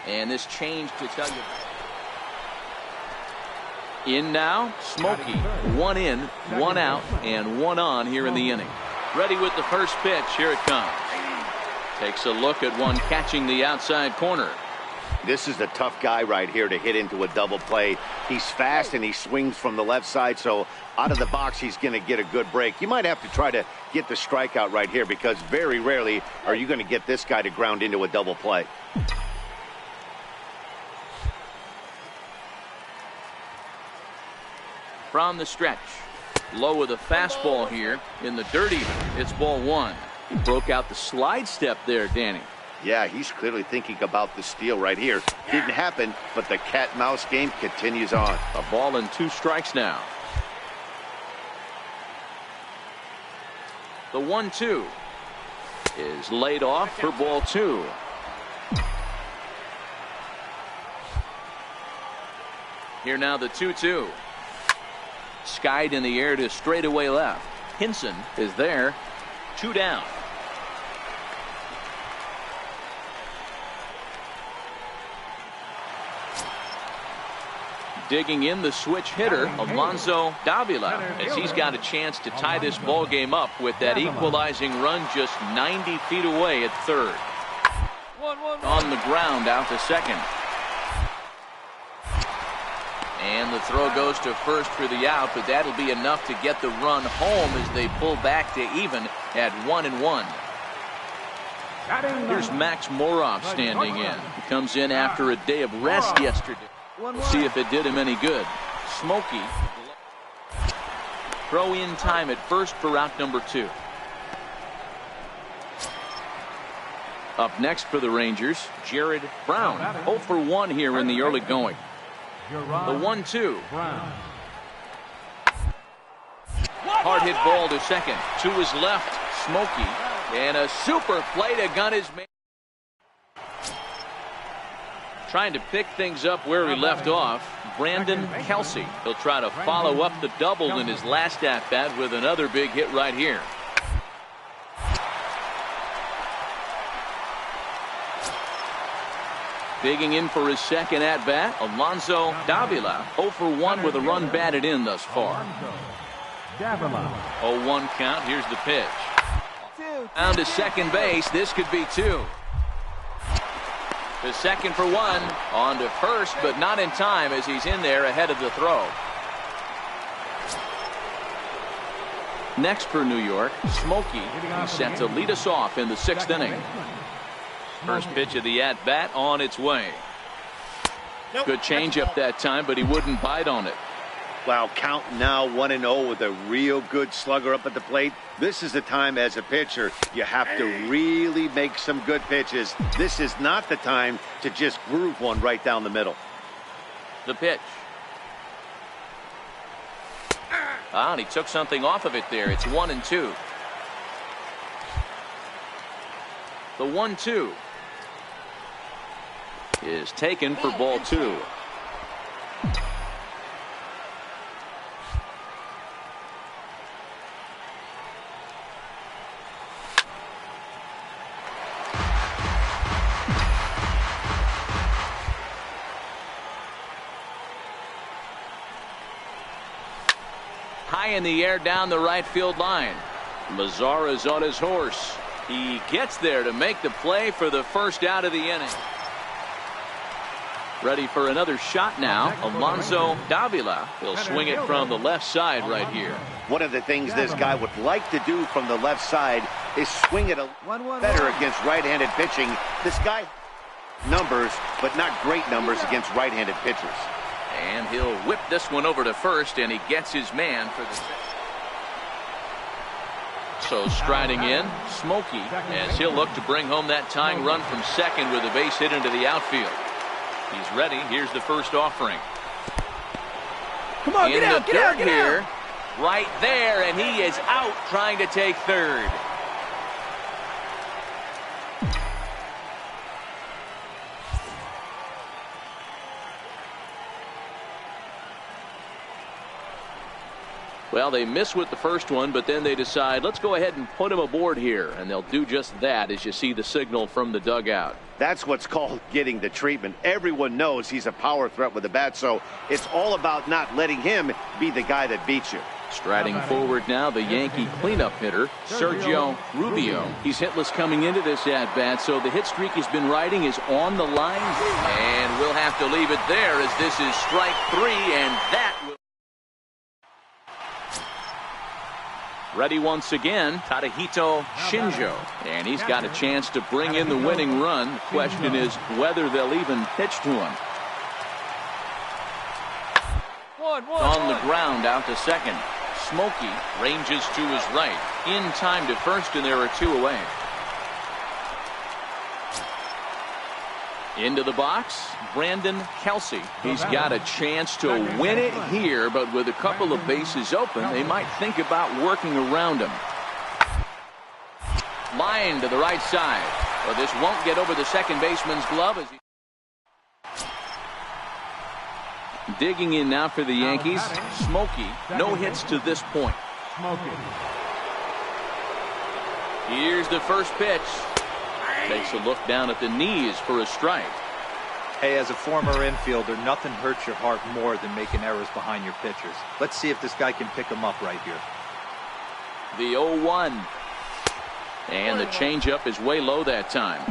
B: And this change to tell you. In now, Smokey. 1 in, 1 out, and 1 on here in the inning. Ready with the first pitch. Here it comes. Takes a look at one catching the outside corner.
C: This is a tough guy right here to hit into a double play. He's fast and he swings from the left side, so out of the box he's going to get a good break. You might have to try to get the strikeout right here, because very rarely are you going to get this guy to ground into a double play.
B: From the stretch, low with a fastball here in the dirt even. It's ball 1. He broke out the slide step there, Danny.
C: Yeah, he's clearly thinking about the steal right here. Didn't happen, but the cat-mouse game continues on.
B: A ball and 2 strikes now. The 1-2 is laid off for ball 2. Here now the 2-2. Skied in the air to straightaway left. Hinson is there. 2 down. Digging in the switch hitter, Alonso Davila, as he's got a chance to tie this ball game up with that equalizing run just 90 feet away at third. On the ground out to second. And the throw goes to first for the out, but that'll be enough to get the run home as they pull back to even at 1-1. Here's Max Moroff standing in. He comes in after a day of rest yesterday. We'll see if it did him any good. Smokey. Throw in time at first for out number 2. Up next for the Rangers, Jared Brown. 0 for 1 here in the early going. The 1-2. Hard hit ball to second. To his left, Smokey. And a super play to gun his man. Trying to pick things up where he left off, Brandon Kelsey. He'll try to follow up the double in his last at-bat with another big hit right here. Digging in for his second at-bat, Alonso Davila. 0 for 1 with a run batted in thus far. 0-1 count. Here's the pitch. Down to second base. This could be 2. The second for 1. On to first, but not in time as he's in there ahead of the throw. Next for New York, Smokey. He's set to lead us off in the 6th inning. First pitch of the at-bat on its way. Good changeup that time, but he wouldn't bite on it.
C: Wow, count now 1-0 with a real good slugger up at the plate. This is the time as a pitcher you have to really make some good pitches. This is not the time to just groove one right down the middle.
B: The pitch. And he took something off of it there. It's 1-2. The 1-2 is taken for ball 2. High in the air down the right field line. Mazara's on his horse. He gets there to make the play for the first out of the inning. Ready for another shot now. Alonso Davila. He'll swing it from the left side right here.
C: One of the things this guy would like to do from the left side is swing it a better against right-handed pitching. This guy numbers, but not great numbers against right-handed pitchers.
B: And he'll whip this one over to first, and he gets his man for the... So striding in, Smokey, as he'll look to bring home that tying run from second with a base hit into the outfield. He's ready. Here's the first offering.
E: Come on, get out
B: here. Right there, and he is out trying to take third. Well, they miss with the first one, but then they decide, let's go ahead and put him aboard here. And they'll do just that as you see the signal from the dugout.
C: That's what's called getting the treatment. Everyone knows he's a power threat with the bat, so it's all about not letting him be the guy that beats you.
B: Striding forward now, the Yankee cleanup hitter, Sergio Rubio. He's hitless coming into this at-bat, so the hit streak he's been riding is on the line. And we'll have to leave it there as this is strike 3, and that will... Ready once again, Tadahito Shinjo. And he's got a chance to bring in the winning run. The question is whether they'll even pitch to him. On the ground out to second. Smokey ranges to his right. In time to first, and there are 2 away. Into the box, Brandon Kelsey. He's got a chance to win it here, but with a couple of bases open, they might think about working around him. Line to the right side. Well, this won't get over the second baseman's glove. As he... Digging in now for the Yankees, Smokey. No hits to this point. Here's the first pitch. Takes a look down at the knees for a strike.
A: Hey, as a former infielder, nothing hurts your heart more than making errors behind your pitchers. Let's see if this guy can pick them up right here.
B: The 0-1. And the changeup is way low that time.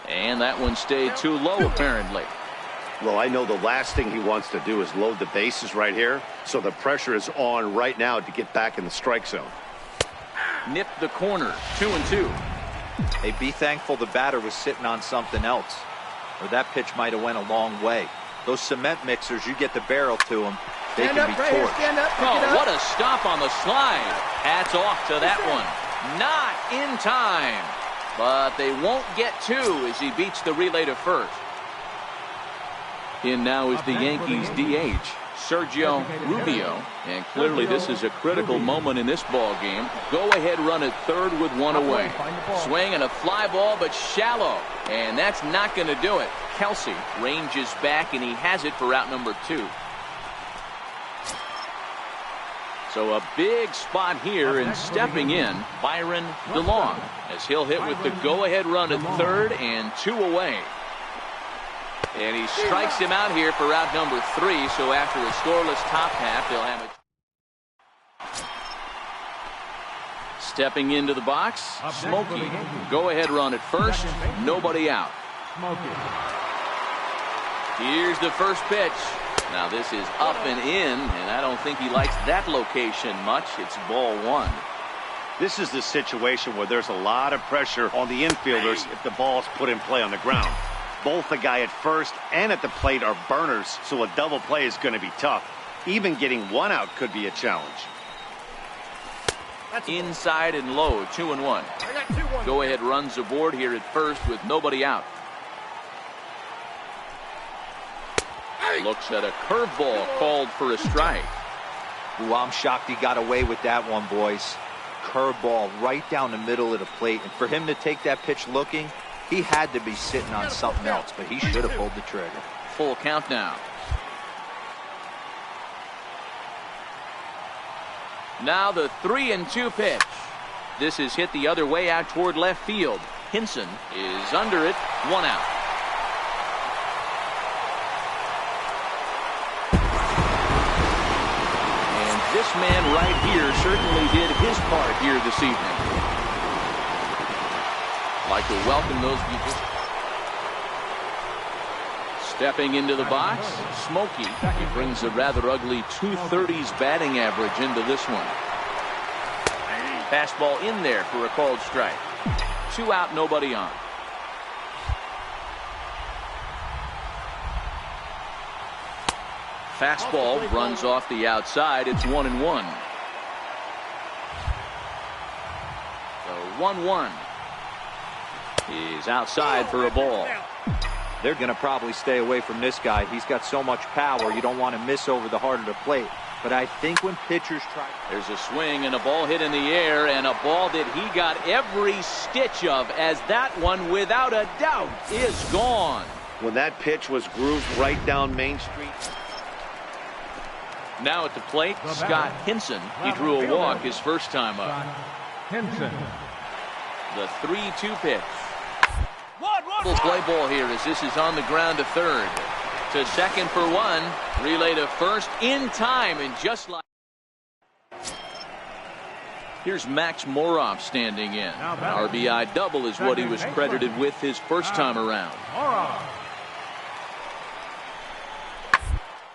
B: And that one stayed too low, apparently.
C: Well, I know the last thing he wants to do is load the bases right here, so the pressure is on right now to get back in the strike zone.
B: Nip the corner, 2-2.
A: Hey, be thankful the batter was sitting on something else, or that pitch might have went a long way. Those cement mixers, you get the barrel to them, they can be torched.
B: Oh, what a stop on the slide. Hats off to that one. Not in time, but they won't get 2 as he beats the relay to first. In now is the Yankees DH, Sergio Rubio. And clearly this is a critical moment in this ball game. Go ahead run at third with one away. Swing and a fly ball, but shallow. And that's not going to do it. Kelsey ranges back, and he has it for out number 2. So a big spot here, and stepping in, Byron DeLong, as he'll hit with the go-ahead run at third and 2 away. And he strikes him out here for out number 3, so after a scoreless top half, they'll have it. Stepping into the box, Smokey. Go-ahead run at first, nobody out. Here's the first pitch. Now this is up and in, and I don't think he likes that location much. It's ball 1.
C: This is the situation where there's a lot of pressure on the infielders if the ball's put in play on the ground. Both the guy at first and at the plate are burners, so a double play is going to be tough. Even getting one out could be a challenge.
B: Inside and low, 2-1. Go ahead runs aboard here at first with nobody out. Looks at a curveball called for a strike.
A: Ooh, I'm shocked he got away with that one, boys. Curveball right down the middle of the plate. And for him to take that pitch looking, he had to be sitting on something else, but he should have pulled the trigger.
B: Full count now. Now the 3-2 pitch. This is hit the other way out toward left field. Hinson is under it, 1 out. And this man right here certainly did his part here this evening. Like to welcome those people. Stepping into the box, Smokey. He brings a rather ugly 230s batting average into this one. Fastball in there for a called strike. 2 out, nobody on. Fastball runs off the outside. It's 1-1. So 1-1. He's outside for a ball.
A: They're going to probably stay away from this guy. He's got so much power, you don't want to miss over the heart of the plate. But I think when pitchers try...
B: There's a swing and a ball hit in the air, and a ball that he got every stitch of, as that one, without a doubt, is gone.
C: When that pitch was grooved right down Main Street.
B: Now at the plate, Scott Hinson. He drew a walk his first time up.
E: Hinson.
B: The 3-2 pitch. Full play ball here as this is on the ground to third. To second for 1. Relay to first in time, and just like... Here's Max Moroff standing in. RBI double is what he was credited with his first time around.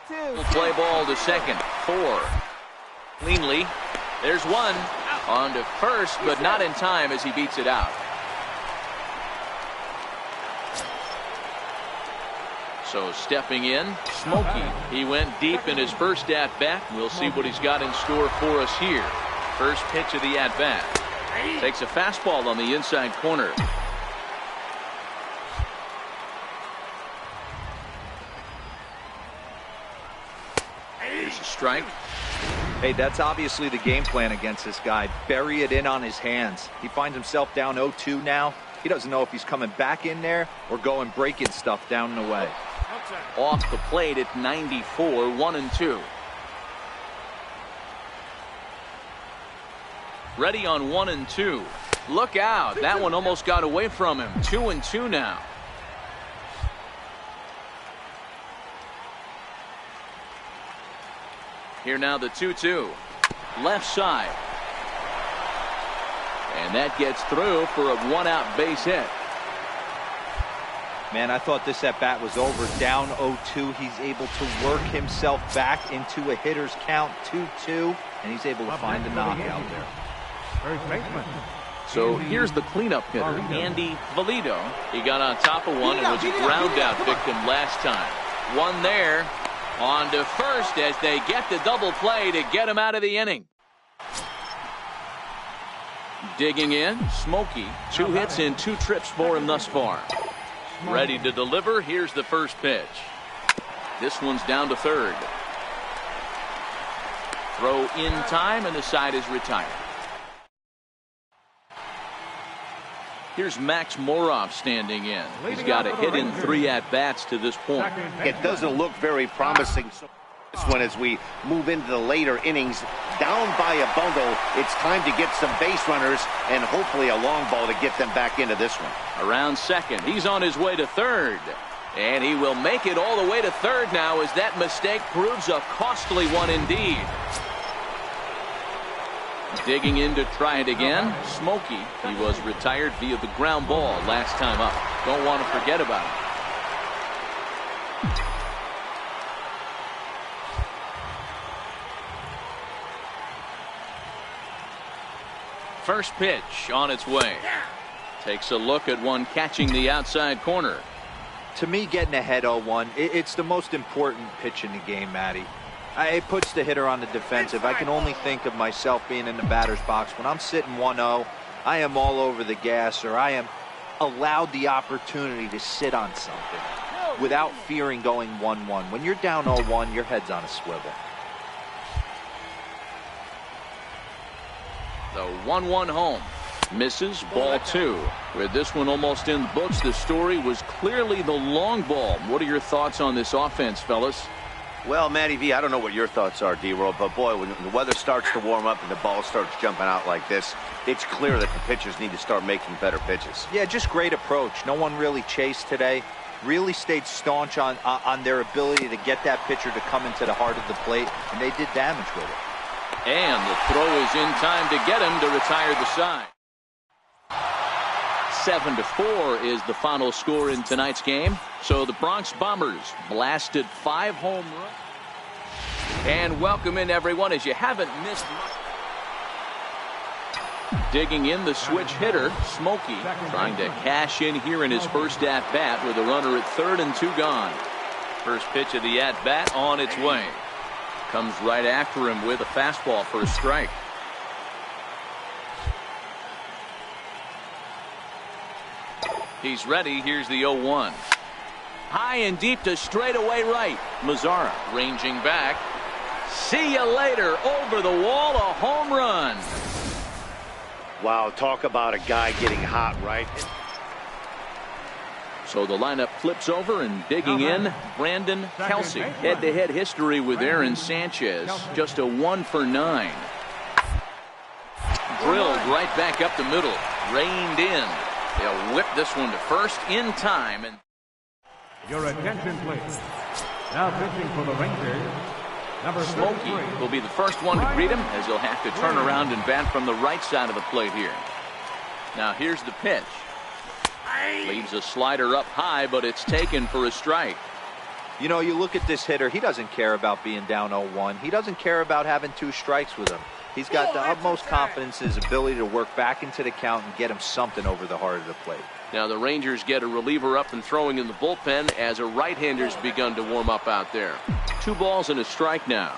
B: Full play ball to second. 4. Cleanly. There's 1. On to first, but not in time as he beats it out. So stepping in, Smokey. He went deep in his first at-bat. We'll see what he's got in store for us here. First pitch of the at-bat. Takes a fastball on the inside corner. Here's a strike.
A: Hey, that's obviously the game plan against this guy. Bury it in on his hands. He finds himself down 0-2 now. He doesn't know if he's coming back in there or going breaking stuff down the way.
B: Off the plate at 94, 1-2. Ready on 1-2. Look out. That one almost got away from him. 2-2 now. Here now the 2-2. Left side. And that gets through for a 1-out base hit.
A: Man, I thought this at-bat was over. Down 0-2. He's able to work himself back into a hitter's count, 2-2, and he's able to find a knockout there.
B: So here's the cleanup hitter, Andy Valido. He got on top of one and was a ground-out victim last time. One there. On to first as they get the double play to get him out of the inning. Digging in, Smokey. 2 hits and 2 trips for him thus far. Ready to deliver. Here's the first pitch. This one's down to third. Throw in time, and the side is retired. Here's Max Moroff standing in. He's got a hit in 3 at-bats to this point.
C: It doesn't look very promising. So this one, as we move into the later innings, down by a bundle, it's time to get some base runners and hopefully a long ball to get them back into this one.
B: Around second, he's on his way to third. And he will make it all the way to third now, as that mistake proves a costly one indeed. Digging in to try it again, Smokey. He was retired via the ground ball last time up. Don't want to forget about it. First pitch on its way. Takes a look at one catching the outside corner.
A: To me, getting ahead 0-1, it's the most important pitch in the game, Matty. It puts the hitter on the defensive. I can only think of myself being in the batter's box. When I'm sitting 1-0, I am all over the gas, or I am allowed the opportunity to sit on something without fearing going 1-1. When you're down 0-1, your head's on a swivel.
B: The 1-1 home. Misses, ball 2. With this one almost in the books, the story was clearly the long ball. What are your thoughts on this offense, fellas?
C: Well, Matty V, I don't know what your thoughts are, D-Roll, but boy, when the weather starts to warm up and the ball starts jumping out like this, it's clear that the pitchers need to start making better pitches.
A: Yeah, just great approach. No one really chased today. Really stayed staunch on their ability to get that pitcher to come into the heart of the plate, and they did damage with it.
B: And the throw is in time to get him to retire the side. 7-4 is the final score in tonight's game. So the Bronx Bombers blasted 5 home runs. And welcome in, everyone, as you haven't missed much. Digging in, the switch hitter, Smokey, trying to cash in here in his first at-bat with a runner at third and 2 gone. First pitch of the at-bat on its way. Comes right after him with a fastball for a strike. He's ready. Here's the 0-1. High and deep to straightaway right. Mazzara ranging back. See you later. Over the wall, a home run.
C: Wow, talk about a guy getting hot, right?
B: So the lineup flips over, and digging in, Brandon Kelsey. Head-to-head history with Aaron Sanchez. Just a 1 for 9. Drilled right back up the middle. Reined in. They'll whip this one to first in time. And
H: your attention, please. Now pitching for the Rangers, number
B: Smokey will be the first one to greet him, as he'll have to turn around and bat from the right side of the plate here. Now here's the pitch. Leaves a slider up high, but it's taken for a strike.
A: You know, you look at this hitter, he doesn't care about being down 0-1. He doesn't care about having 2 strikes with him. He's got the utmost confidence in his ability to work back into the count and get him something over the heart of the plate.
B: Now the Rangers get a reliever up and throwing in the bullpen, as a right-hander's begun to warm up out there. 2 balls and a strike now.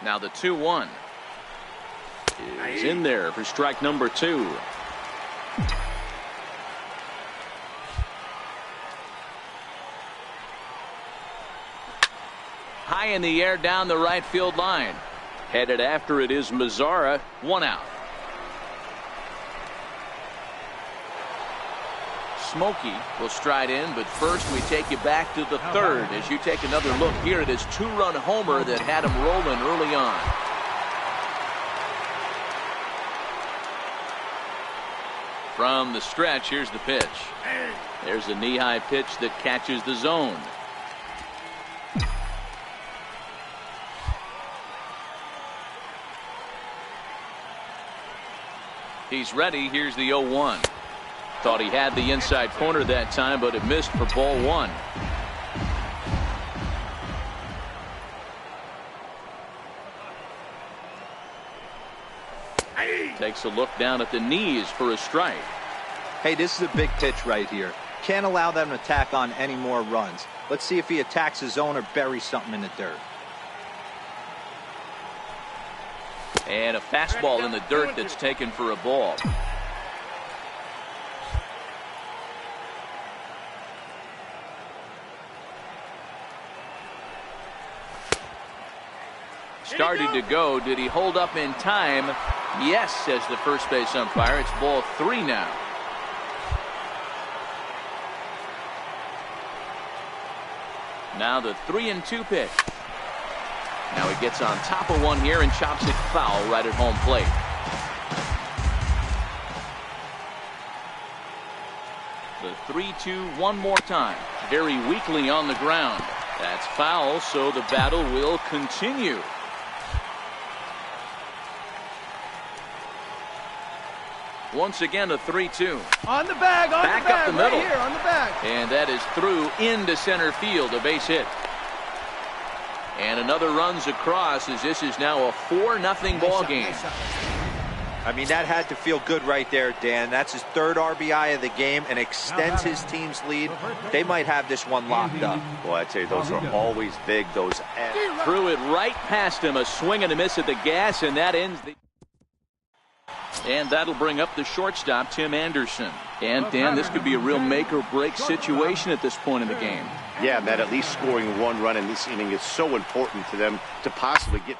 B: Now the 2-1 is in there for strike number 2. High in the air down the right field line. Headed after it is Mazzara. 1 out. Smokey will stride in, but first we take you back to the third as you take another look here at his 2-run homer that had him rolling early on. From the stretch, here's the pitch. There's a knee-high pitch that catches the zone. He's ready. Here's the 0-1. Thought he had the inside corner that time, but it missed for ball 1. Takes a look down at the knees for a strike.
A: Hey, this is a big pitch right here. Can't allow them to tack on any more runs. Let's see if he attacks his zone or buries something in the dirt.
B: And a fastball in the dirt that's taken for a ball. Started to go. Did he hold up in time? Yes, says the first base umpire. It's ball 3 now. Now the 3-2 pitch. Now he gets on top of one here and chops it foul right at home plate. The 3-2 one more time. Very weakly on the ground. That's foul, so the battle will continue. Once again, a 3-2.
F: On the bag, on
B: back
F: the bag,
B: up the middle.
F: right here, on the bag.
B: And that is through into center field, a base hit. And another runs across as this is now a 4-0 ball game.
A: I mean, that had to feel good right there, Dan. That's his 3rd RBI of the game and extends his team's lead. They might have this one locked up.
C: Well, I tell you, those are always big. Those
B: threw it right past him, a swing and a miss at the gas, and that ends the. And that'll bring up the shortstop, Tim Anderson. And, Dan, this could be a real make-or-break situation at this point in the game.
C: Yeah, Matt, at least scoring 1 run in this inning is so important to them to possibly get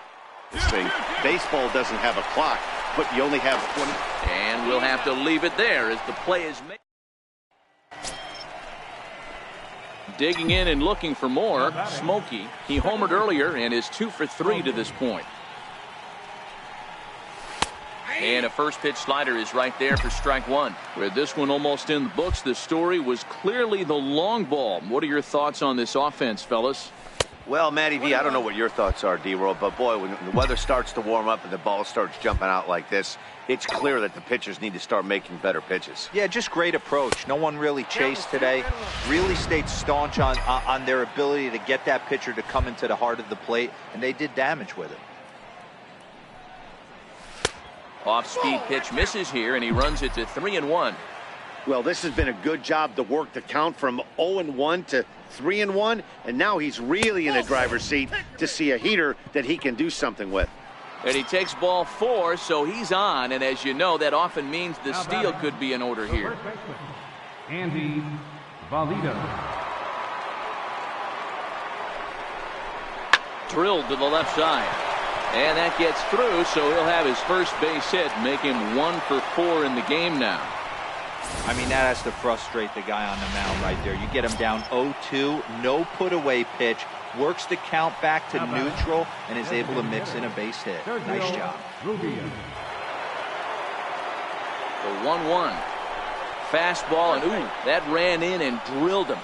C: this thing. Baseball doesn't have a clock, but you only have 20.
B: And we'll have to leave it there as the play is made. Digging in and looking for more, Smokey. He homered earlier and is 2 for 3 to this point. And a first pitch slider is right there for strike 1. With this one almost in the books, the story was clearly the long ball. What are your thoughts on this offense, fellas?
C: Well, Matty V, I don't know what your thoughts are, D-Roll, but boy, when the weather starts to warm up and the ball starts jumping out like this, it's clear that the pitchers need to start making better pitches.
A: Yeah, just great approach. No one really chased today. Really stayed staunch on their ability to get that pitcher to come into the heart of the plate, and they did damage with it.
B: Off-speed pitch misses here, and he runs it to 3-1.
C: Well, this has been a good job to work the count from 0-1 to 3-1, and now he's really in the driver's seat to see a heater that he can do something with.
B: And he takes ball 4, so he's on, and as you know, that often means the steal could be in order here.
H: Andy Valido.
B: Drilled to the left side. And that gets through, so he'll have his first base hit, make him 1 for 4 in the game now.
A: I mean, that has to frustrate the guy on the mound right there. You get him down 0-2, no put-away pitch, works the count back to neutral, and is able to mix in a base hit. Nice job.
B: The 1-1. Fastball, and ooh, that ran in and drilled him.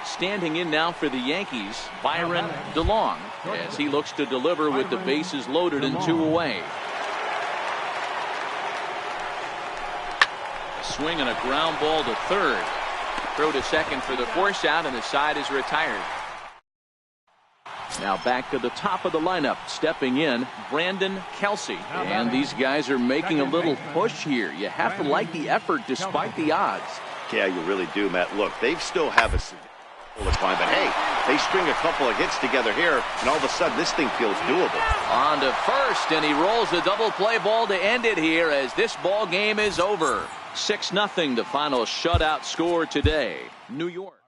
B: Standing in now for the Yankees, Byron DeLong, as he looks to deliver with the bases loaded and 2 away. A swing and a ground ball to third. Throw to second for the force out, and the side is retired. Now back to the top of the lineup, stepping in, Brandon Kelsey. And these guys are making a little push here. You have to like the effort despite the odds.
C: Yeah, you really do, Matt. Look, they still have a climb, but hey, they string a couple of hits together here, and all of a sudden this thing feels doable.
B: On to first, and he rolls the double play ball to end it here as this ball game is over. 6-0, the final shutout score today. New York.